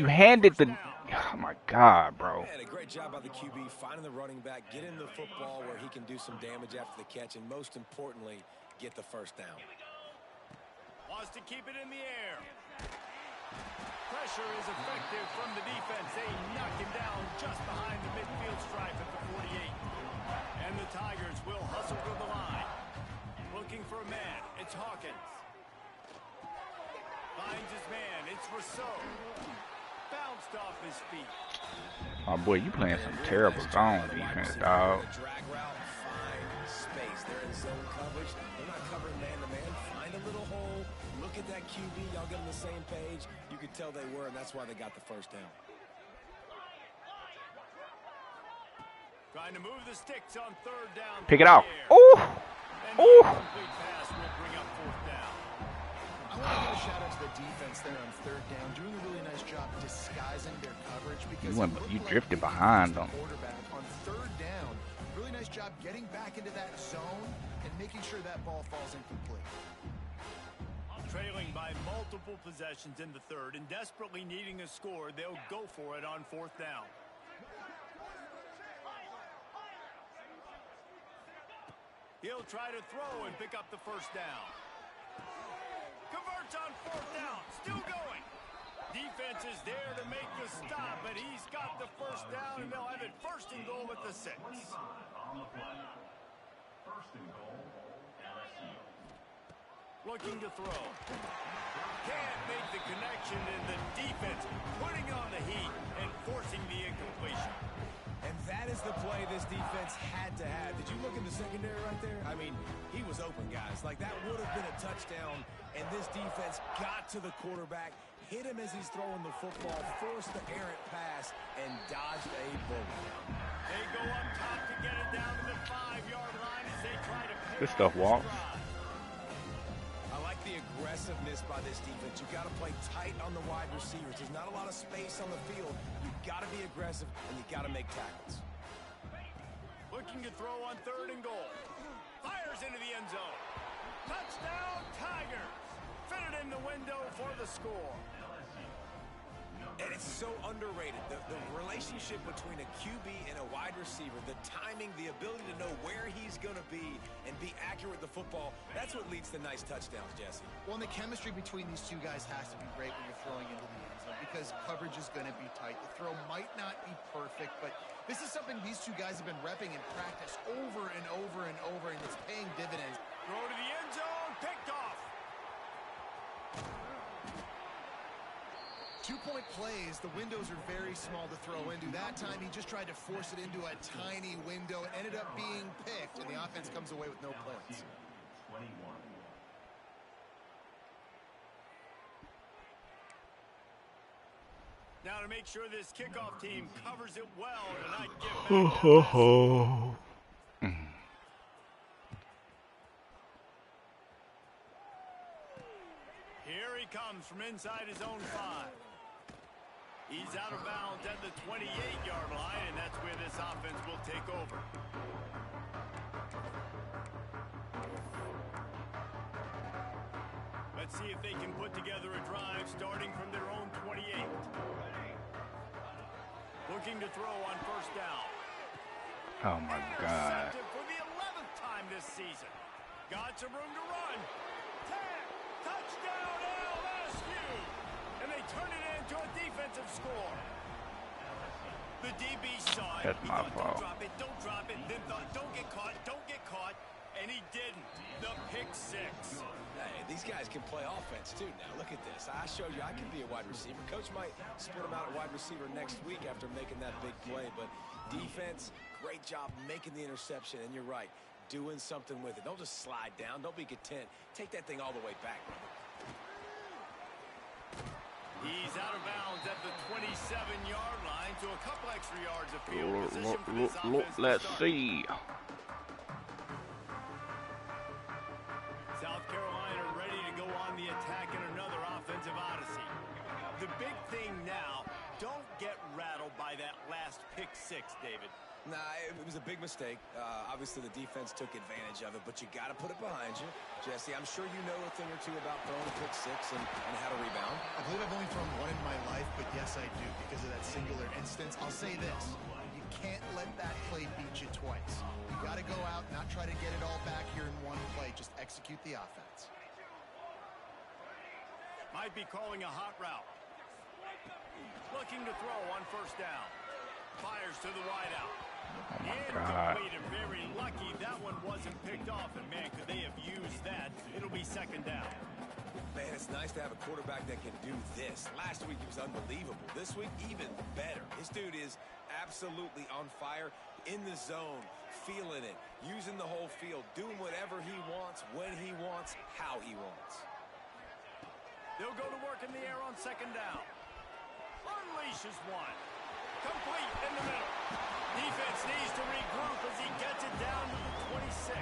S3: handed the... Oh, my God, bro.
S2: Man, a great job by the QB finding the running back, getting the football where he can do some damage after the catch, and most importantly, get the first down.
S1: Wants to keep it in the air. Pressure is effective from the defense. They knock him down just behind the midfield stripe at the 48. And the Tigers will hustle to the line. Looking for a man. It's Hawkins. Finds his man. It's Rousseau. Bounced off his feet.
S3: Oh, boy, you playing some terrible zone defense, dog.
S2: Drag route, find space. They're in zone coverage. They're not covering man-to-man. Find a little hole. Look at that QB. Y'all get on the same page. You could tell they were, and that's why they got the first down.
S1: Trying to move the sticks on third down.
S3: Pick it out. Ooh. Ooh.
S1: Complete pass will bring up fourth down.
S4: I want to give a shout out to the defense there on third down, doing a really nice job disguising their coverage because
S3: You drifted behind them.
S4: Quarterback on third down, really nice job getting back into that zone and making sure that ball falls incomplete.
S1: Trailing by multiple possessions in the third and desperately needing a score, they'll go for it on fourth down. He'll try to throw and pick up the first down. Converts on fourth down. Still going. Defense is there to make the stop, but he's got the first down, and they'll have it first and goal at the 6. Looking to throw. Can't make the connection, and the defense putting on the heat and forcing the incompletion.
S6: And that is the play this defense had to have. Did you look in the secondary right there? I mean, he was open, guys. Like, that would have been a touchdown, and this defense got to the quarterback, hit him as he's throwing the football, forced the errant pass, and dodged a bullet.
S1: They go up top to get it down to the 5-yard line as they try to pick
S3: This stuff walks.
S2: I like the aggressiveness by this defense. You've got to play tight on the wide receivers. There's not a lot of space on the field. You've got to be aggressive, and you've got to make tackles.
S1: Looking to throw on third and goal. Fires into the end zone. Touchdown, Tigers. Fitted in the window for the score.
S2: And it's so underrated. The relationship between a QB and a wide receiver, the timing, the ability to know where he's going to be and be accurate with the football, that's what leads to nice touchdowns, Jesse.
S4: Well, and the chemistry between these two guys has to be great when you're throwing into the end zone because coverage is going to be tight. The throw might not be perfect, but this is something these two guys have been repping in practice over and over and over, and it's paying dividends.
S1: Throw to the end zone, picked off.
S4: 2-point plays, the windows are very small to throw into. That time he just tried to force it into a tiny window. It ended up being picked, and the offense comes away with no points.
S1: Now to make sure this kickoff team covers it well and not give back. Here he comes from inside his own 5. He's out of bounds at the 28-yard line, and that's where this offense will take over. Let's see if they can put together a drive starting from their own 28. Looking to throw on first down.
S3: Oh, my God.
S1: Intercepted for the 11th time this season. Got some room to run. 10. Touchdown, LSU. And they turn it into a defensive score. The DB saw it.
S3: That's my fault.
S1: Don't drop it. Then thought, don't get caught. And he didn't. The pick 6.
S2: Hey, these guys can play offense, too. Now, look at this. I showed you I can be a wide receiver. Coach might split him out at wide receiver next week after making that big play. But defense, great job making the interception. And you're right, doing something with it. Don't just slide down. Don't be content. Take that thing all the way back, brother.
S1: He's out of bounds at the 27-yard line, so a couple extra yards of field position for this offense.
S3: Let's see.
S1: South Carolina ready to go on the attack in another offensive odyssey. The big thing now, don't get rattled by that last pick six, David.
S2: Nah, it was a big mistake. Obviously, the defense took advantage of it, but you got to put it behind you. Jesse, I'm sure you know a thing or two about throwing a pick six and how to rebound.
S4: I believe I've only thrown one in my life, but yes, I do because of that singular instance. I'll say this. You can't let that play beat you twice. You got to go out, not try to get it all back here in one play. Just execute the offense.
S1: Might be calling a hot route. Looking to throw on first down. Fires to the wide out.
S3: Oh my God.
S1: Incomplete and very lucky that one wasn't picked off. And man, could they have used that? It'll be second down.
S2: Man, it's nice to have a quarterback that can do this. Last week, he was unbelievable. This week, even better. This dude is absolutely on fire, in the zone, feeling it, using the whole field, doing whatever he wants, when he wants, how he wants.
S1: They'll go to work in the air on second down. Unleashes one. Complete in the middle. Defense needs to regroup as he gets it down to the 26.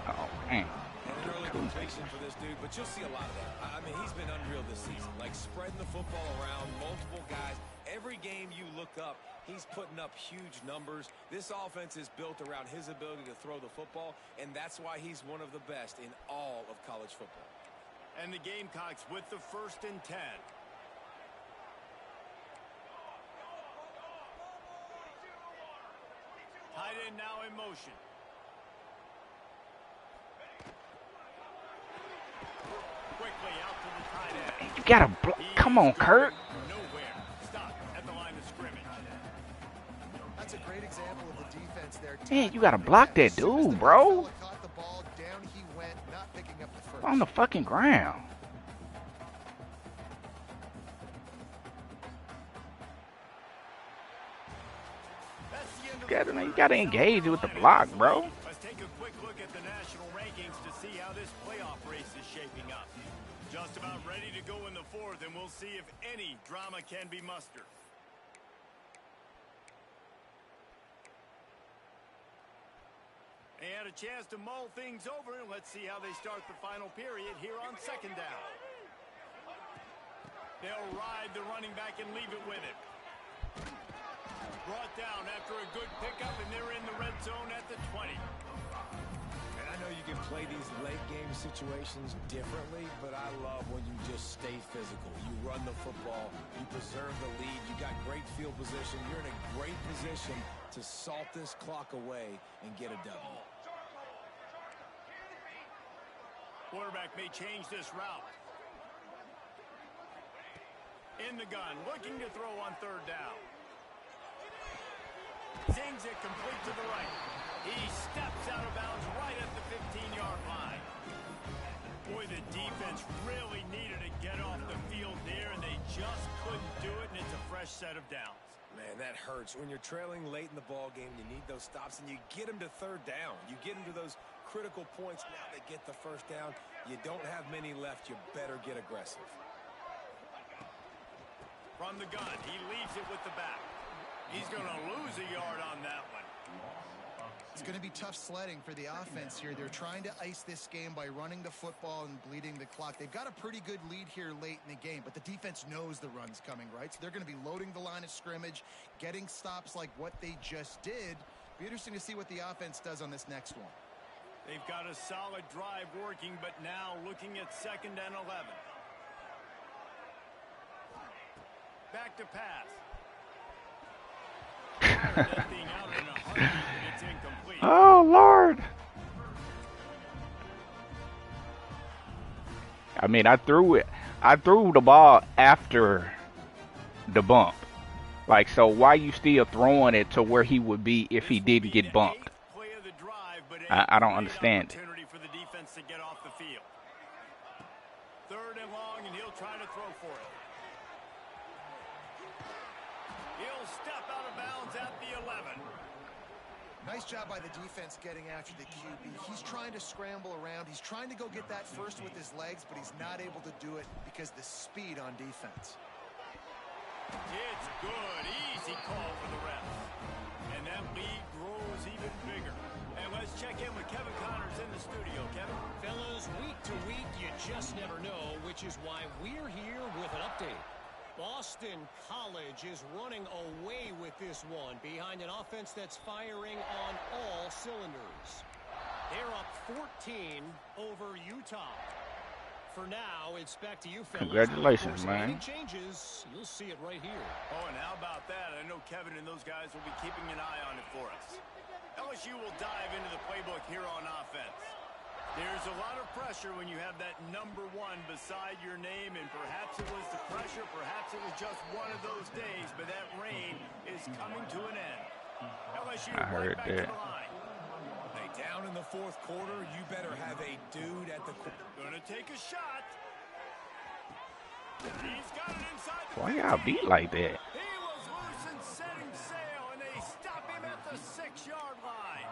S3: Oh, man.
S2: And an early rotation for this dude, but you'll see a lot of that. I mean, he's been unreal this season. Like, spreading the football around, multiple guys. Every game you look up, he's putting up huge numbers. This offense is built around his ability to throw the football, and that's why he's one of the best in all of college football.
S1: And the Gamecocks with the 1st and 10. Tight end now in motion. Quickly out to the tight end.
S3: You gotta come on, Kurt.
S1: Nowhere. Stop at the line of scrimmage.
S4: That's a great example of the defense there.
S3: Man, you gotta block that dude, bro.
S4: Caught the ball, down he went, not picking up the first.
S3: On the fucking ground. You gotta engage with the block, bro.
S1: Let's take a quick look at the national rankings to see how this playoff race is shaping up. Just about ready to go in the 4th, and we'll see if any drama can be mustered. They had a chance to mull things over, and let's see how they start the final period here on second down. They'll ride the running back and leave it with it. Brought down after a good pickup, and they're in the red zone at the 20.
S2: And I know you can play these late game situations differently, but I love when you just stay physical. You run the football, you preserve the lead, you got great field position, you're in a great position to salt this clock away and get a W.
S1: Quarterback may change this route. In the gun, looking to throw on third down. Zings it complete to the right. He steps out of bounds right at the 15-yard line. Boy, the defense really needed to get off the field there, and they just couldn't do it, and it's a fresh set of downs.
S2: Man, that hurts. When you're trailing late in the ball game, you need those stops, and you get them to third down. You get them to those critical points. Now they get the first down. You don't have many left. You better get aggressive.
S1: From the gun, he leaves it with the back. He's going to lose a yard on that one.
S4: It's going to be tough sledding for the offense here. They're trying to ice this game by running the football and bleeding the clock. They've got a pretty good lead here late in the game, but the defense knows the run's coming, right? So they're going to be loading the line of scrimmage, getting stops like what they just did. Be interesting to see what the offense does on this next one.
S1: They've got a solid drive working, but now looking at 2nd and 11. Back to pass. That thing out in a heartbeat, but it's incomplete.
S3: Oh, Lord. I mean, I threw the ball after the bump. Like, so why you still throwing it to where he would be if he didn't get bumped? I don't understand.
S1: Opportunity for the defense to get off the field. 3rd and long, and he'll try to throw for it. He'll step out of bounds at the 11.
S4: Nice job by the defense getting after the QB. He's trying to scramble around. He's trying to go get that first with his legs, but he's not able to do it because the speed on defense.
S1: It's good. Easy call for the refs. And that lead grows even bigger. And let's check in with Kevin Connors in the studio. Kevin?
S5: Fellas, week to week, you just never know, which is why we're here with an update. Boston College is running away with this one behind an offense that's firing on all cylinders. They're up 14 over Utah. For now, it's back to you, fellas.
S3: Congratulations, man.
S5: Any changes, you'll see it right here.
S1: Oh, and how about that? I know Kevin and those guys will be keeping an eye on it for us. LSU will dive into the playbook here on offense. There's a lot of pressure when you have that number 1 beside your name, and perhaps it was the pressure, perhaps it was just one of those days, but that reign is coming to an end. LSU right back to the line.
S6: Hey, down in the fourth quarter, you better have a dude at the...
S1: Gonna take a shot. He's got it inside the...
S3: Why y'all beat like that?
S1: He was loose and setting sail, and they stop him at the 6-yard line.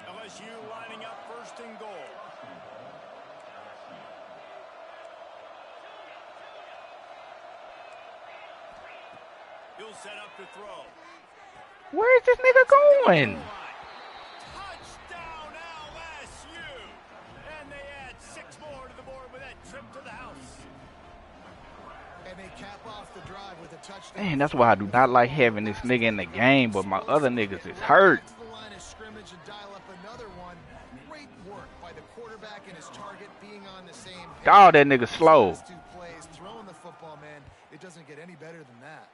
S1: LSU lining up first and goal. He'll set up to throw.
S3: Where is this nigga going?
S1: Touchdown LSU! And they add 6 more to the board with that trip to the house.
S4: And they cap off the drive with a touchdown.
S3: Man, that's why I do not like having this nigga in the game, but my other niggas is hurt.
S4: Scrimmage and dial up another one. Great work by the quarterback and his target being on the same page.
S3: Dog, that nigga slow.
S4: 2 plays, throwing the football, man. It doesn't get any better than that.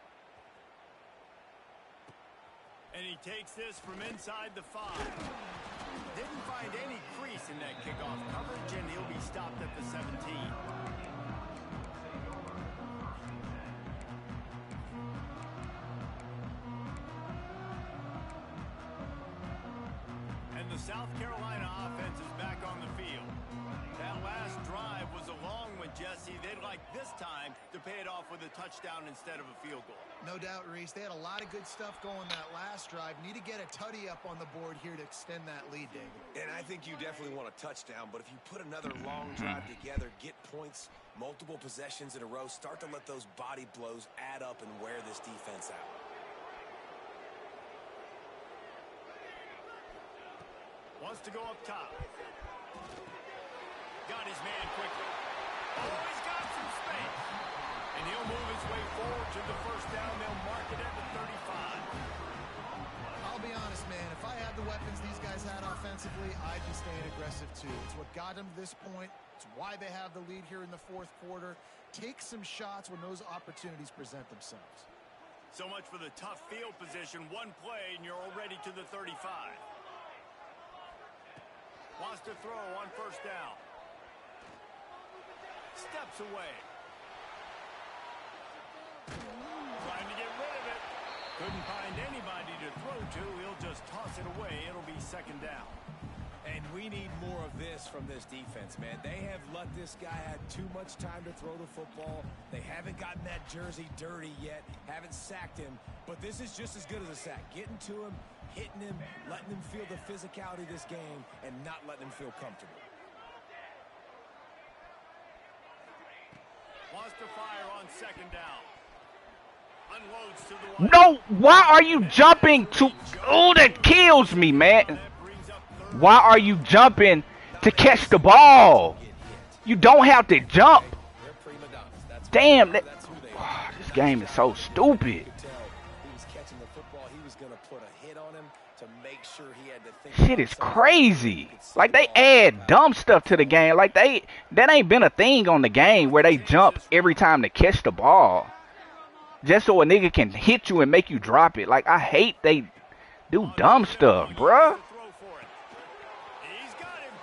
S1: And he takes this from inside the 5. Didn't find any crease in that kickoff coverage, and he'll be stopped at the 17. The South Carolina offense is back on the field. That last drive was a long one, Jesse. They'd like this time to pay it off with a touchdown instead of a field goal.
S4: No doubt, Reese. They had a lot of good stuff going that last drive. Need to get a tutty up on the board here to extend that lead, David.
S2: And I think you definitely want a touchdown, but if you put another long drive together, get points, multiple possessions in a row, start to let those body blows add up and wear this defense out.
S1: Wants to go up top. Got his man quickly. Oh, he's got some space. And he'll move his way forward to the first down. They'll mark it at the 35.
S4: I'll be honest, man. If I had the weapons these guys had offensively, I'd be staying aggressive too. It's what got them to this point. It's why they have the lead here in the fourth quarter. Take some shots when those opportunities present themselves.
S1: So much for the tough field position. One play, and you're already to the 35. Wants to throw on first down. Steps away. Trying to get rid of it. Couldn't find anybody to throw to. He'll just toss it away. It'll be second down.
S6: And we need more of this from this defense, man. They have let this guy have too much time to throw the football. They haven't gotten that jersey dirty yet, haven't sacked him. But this is just as good as a sack. Getting to him, hitting him, letting him feel the physicality of this game, and not letting him feel comfortable.
S1: Wants to fire on second down. Unloads to the
S3: No, why are you jumping to... Oh, that kills me, man. Why are you jumping to catch the ball? You don't have to jump. Damn, that... Oh, this game is so stupid. Shit is crazy. Like, they add dumb stuff to the game. Like, that ain't been a thing on the game where they jump every time to catch the ball. Just so a nigga can hit you and make you drop it. Like, I hate they do dumb stuff, bruh.
S1: He's got him.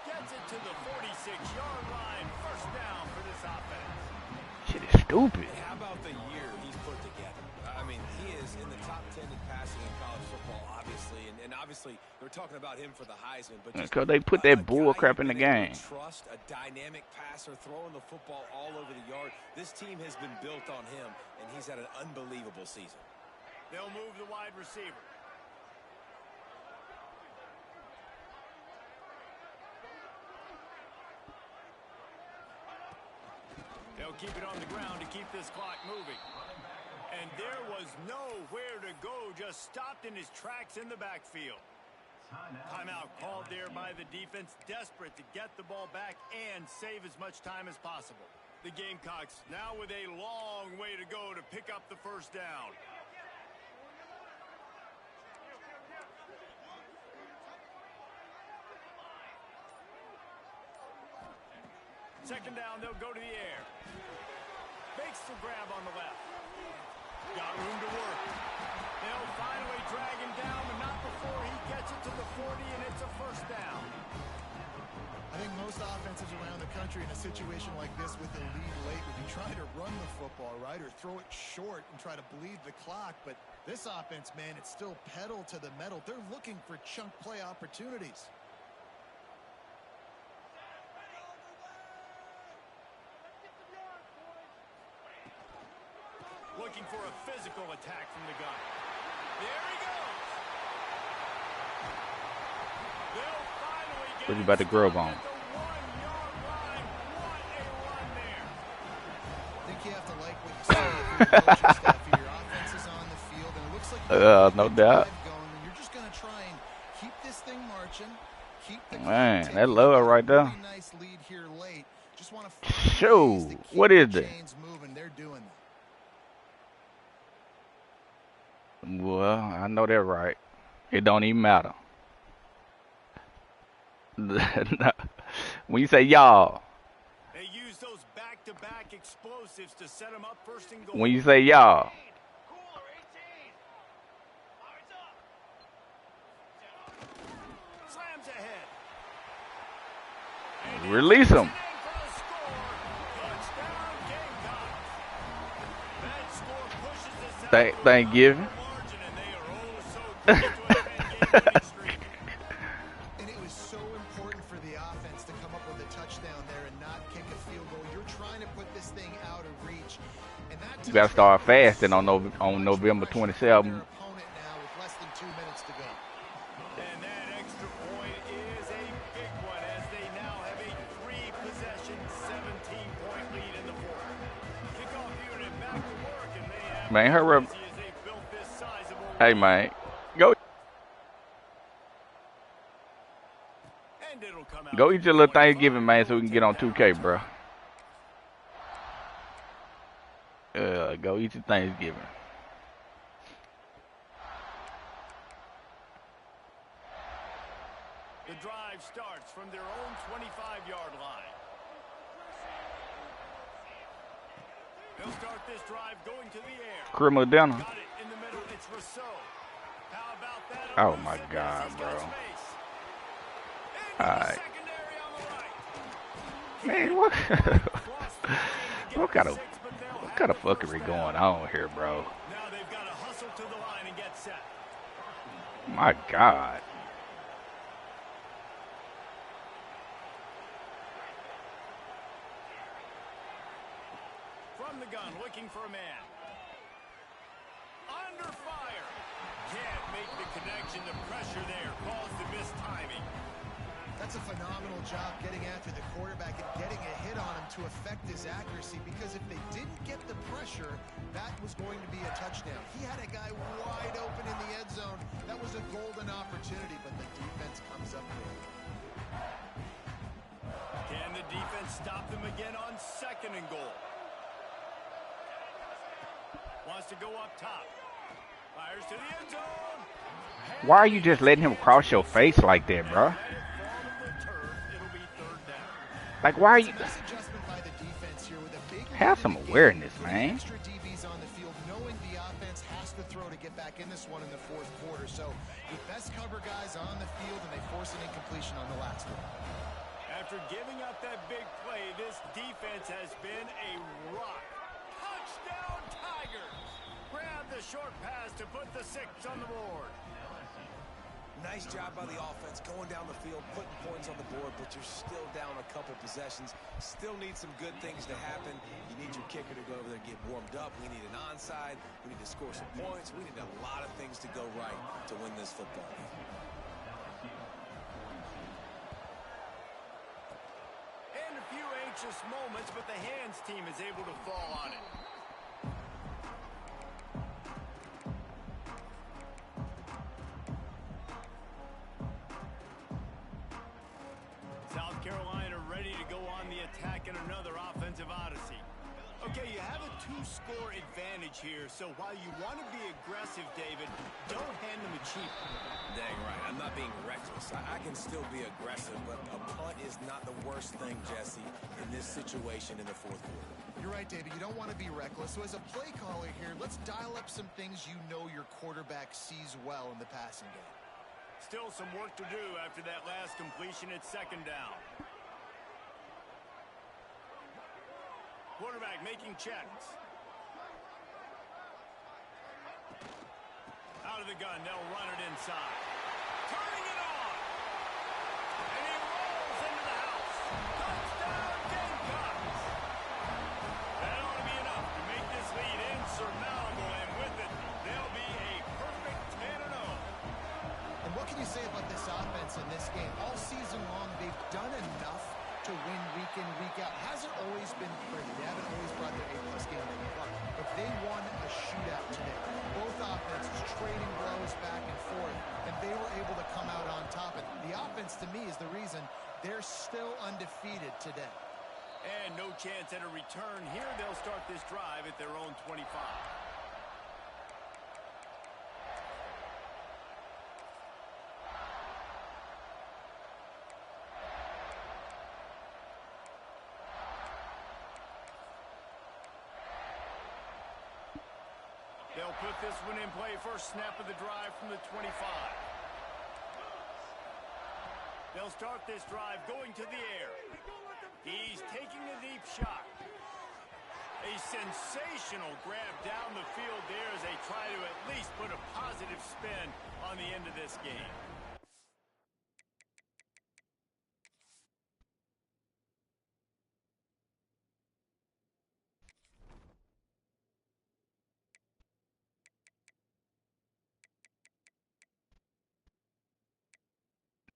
S1: Gets it to the 46-yard line. First down for this offense.
S3: Shit is stupid.
S2: How about the year he's put together? I mean, he is in the top 10 in passing in college football, obviously. And obviously, they're talking about him for the Heisman. But
S3: Because they put that bull crap in the game.
S2: Trust a dynamic passer throwing the football all over the yard. This team has been built on him, and he's had an unbelievable season.
S1: They'll move the wide receiver. They'll keep it on the ground to keep this clock moving. And there was nowhere to go, just stopped in his tracks in the backfield. Timeout called there by the defense, desperate to get the ball back and save as much time as possible. The Gamecocks now with a long way to go to pick up the first down. Second down, they'll go to the air. Makes the grab on the left. Got room to work. They'll finally drag him down, but not before he gets it to the 40, and it's a first down.
S4: I think most offenses around the country in a situation like this with a lead late would be trying to run the football, right, or throw it short and try to bleed the clock. But this offense, man, it's still pedal to the metal. They're looking for chunk play opportunities.
S1: Looking for a physical attack from the gun. There he goes. They'll finally get
S3: What you about to grub on?
S1: at the 1-yard line. What a run there.
S4: I think you have to like what you see if you're the coaching staff here. Your offense is on the field, and it looks like
S3: no doubt.
S4: going, and you're just going to try and keep this thing marching. Keep the
S3: Man,
S4: clock
S3: that
S4: ticking.
S3: love right there.
S4: Really nice lead here late. Just want to
S3: Show. What is
S4: the
S3: it?
S4: chains moving. They're doing that.
S3: Well, I know that right. It don't even matter. When you say y'all,
S1: They use those back-to-back explosives to set them up first and goal.
S3: when you say y'all,
S1: Slams ahead. And
S3: release them.
S1: in for a score. Touchdown, Gamecocks. That score pushes us out to a
S3: Thanksgiving.
S1: margin, and they are oh so close to a 10-game winning streak.
S4: And it was so important for the offense to come up with a touchdown there and not kick a field goal. You're trying to put this thing out of reach. And that
S3: You gotta start
S4: touchdown
S3: fasting on
S4: puts so much
S3: November
S4: pressure on
S3: 27th.
S4: their opponent now with less than 2 minutes to go.
S1: And that extra point is a big one as they now have a 3-possession, 17-point lead in the fourth. Kickoff unit back to work, and they have
S3: Man, hurry up.
S1: as they built this sizable
S3: Hey,
S1: lead.
S3: man, go
S1: And it'll come out
S3: go
S1: to
S3: eat your little
S1: 25.
S3: Thanksgiving, man, so we can get on 2K, bro. Go eat your Thanksgiving.
S1: The drive starts from their own 25-yard line. They'll start this drive going to the air.
S3: Criminal dinner.
S1: Got it in the middle. It's Rousseau. How about that?
S3: Oh my God,
S1: He's got
S3: bro.
S1: space. Into
S3: All
S1: the
S3: right.
S1: secondary on the right.
S3: Man, what?
S1: Crossed the 10 to get
S3: What
S1: the
S3: kind of
S1: 6, but they'll
S3: what
S1: have
S3: kind of
S1: the first
S3: fuckery
S1: down.
S3: going on here, bro?
S1: Now they've got to hustle to the line and get set.
S3: My God.
S1: From the gun, looking for a man. Under fire. Can't make the connection. The pressure there caused the missed timing.
S4: That's a phenomenal job getting after the quarterback and getting a hit on him to affect his accuracy, because if they didn't get the pressure, that was going to be a touchdown. He had a guy wide open in the end zone. That was a golden opportunity, but the defense comes up big.
S1: Can the defense stop them again on 2nd and goal? Wants to go up top. Fires to the end zone.
S3: Why are you just letting him cross your face like that, bro?
S1: Let it fall to the turf. It'll be 3rd down.
S3: Like, why are you?
S4: It's a nice adjustment by the defense here with a big
S3: Have
S4: lead
S3: some
S4: in the game,
S3: awareness,
S4: putting
S3: man.
S4: Extra DBs on the field, knowing the offense has to throw to get back in this one in the 4th quarter. So the best cover guys on the field, and they force an incompletion on the last one.
S1: After giving up that big play, this defense has been a rock. Touchdown, Tigers! Grab the short pass to put the 6 on the board.
S2: Nice job by the offense going down the field, putting points on the board, but you're still down a couple possessions. Still need some good things to happen. You need your kicker to go over there and get warmed up. We need an onside. We need to score some points. We need a lot of things to go right to win this football game.
S1: And a few anxious moments, but the hands team is able to fall on it. South Carolina ready to go on the attack in another offensive odyssey. Okay, you have a 2-score advantage here, so while you want to be aggressive, David, don't hand them a cheap.
S2: Dang right. I'm not being reckless. I can still be aggressive, but a punt is not the worst thing, Jesse, in this situation in the fourth quarter.
S4: You're right, David. You don't want to be reckless. So as a play caller here, let's dial up some things you know your quarterback sees well in the passing game.
S1: Still some work to do after that last completion at 2nd down. Quarterback making checks. Out of the gun, they'll run it inside. Turning it on. And he rolls into the house. Touchdown, Gamecocks. That ought to be enough to make this lead insurmountable, and with it, they'll be a perfect 10-0.
S4: And what can you say about this offense in this game? All season long, they've done enough to win week in, week out. Hasn't always been pretty. They haven't always brought their A-plus game to the club. But they won a shootout today. Both offenses trading blows back and forth, and they were able to come out on top. And the offense, to me, is the reason they're still undefeated today.
S1: And no chance at a return here. They'll start this drive at their own 25. They'll put this one in play. First snap of the drive from the 25. They'll start this drive going to the air. He's taking a deep shot. A sensational grab down the field there as they try to at least put a positive spin on the end of this game.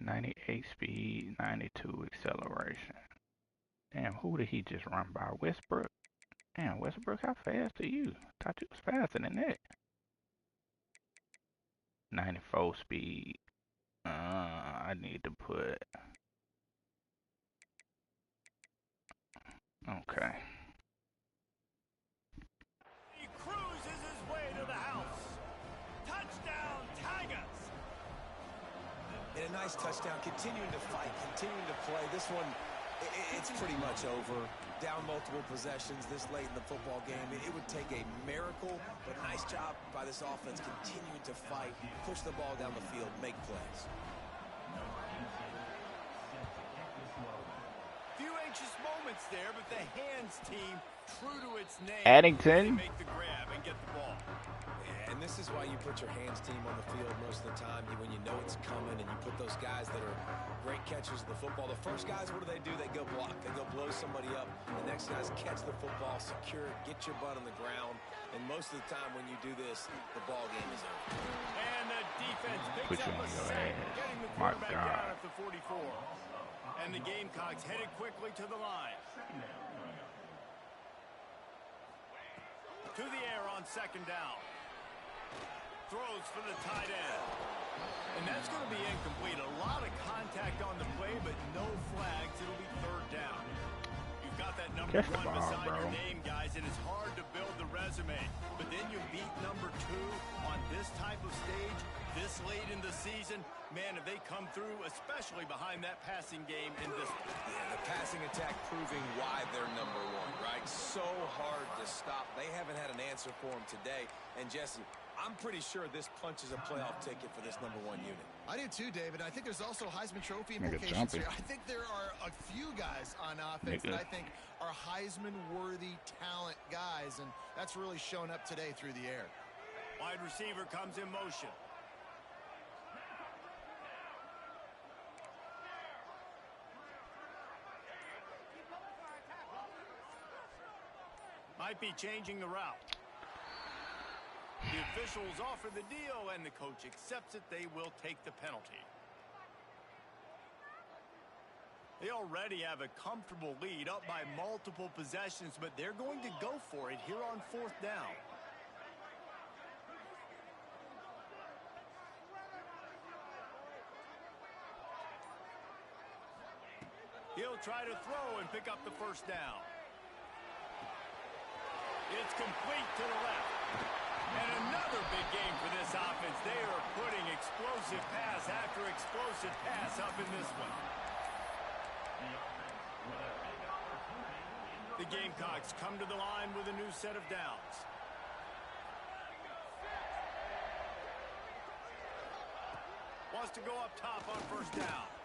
S3: .98 speed, 92 acceleration. Damn, who did he just run by? Westbrook? Damn, Westbrook, how fast are you? Thought you was faster than that. 94 speed. I need to put... Okay.
S1: He cruises his way to the house. Touchdown, Tigers!
S2: And a nice touchdown, continuing to fight, continuing to play. This one, it's pretty much over. Down multiple possessions this late in the football game. It would take a miracle, but nice job by this offense continuing to fight, push the ball down the field, make plays.
S1: Few anxious moments there, but the hands team, true to its name,
S3: Addington.
S1: make the grab and get the ball.
S2: And this is why you put your hands team on the field most of the time. When you know it's coming and you put those guys that are great catchers of the football. The first guys, what do? They go block. They go blow somebody up. The next guys catch the football, secure it, get your butt on the ground. And most of the time when you do this, the ball game is over.
S1: And the defense
S3: Put
S1: picks
S3: you
S1: up
S3: on
S1: a
S3: your
S1: sack,
S3: ass.
S1: getting the
S3: My
S1: quarterback
S3: God.
S1: down at the 44. And the Gamecocks headed quickly to the line. To the air on 2nd down. Throws for the tight end. And that's going to be incomplete. A lot of contact on the play, but no flags. It'll be 3rd down. You've got that number
S3: Catch the
S1: 1
S3: ball,
S1: beside
S3: bro.
S1: your name, guys, and it's hard to build the resume. But then you beat number 2 on this type of stage, this late in the season. Man, have they come through, especially behind that passing game in this one.
S2: Yeah, the passing attack proving why they're number 1, right? So hard to stop. They haven't had an answer for them today. And Jesse, I'm pretty sure this punches a playoff ticket for this number 1 unit.
S4: I do too, David. I think there's also Heisman Trophy
S3: Nigga
S4: implications
S3: jumping.
S4: here. I think there are a few guys on offense that
S3: Nigga.
S4: I think are Heisman-worthy talent guys, and that's really shown up today through the air.
S1: Wide receiver comes in motion. Might be changing the route. The officials offer the deal, and the coach accepts it. They will take the penalty. They already have a comfortable lead, up by multiple possessions, but they're going to go for it here on 4th down. He'll try to throw and pick up the 1st down. It's complete to the left. And another big game for this offense. They are putting explosive pass after explosive pass up in this one. The Gamecocks come to the line with a new set of downs. Wants to go up top on first down.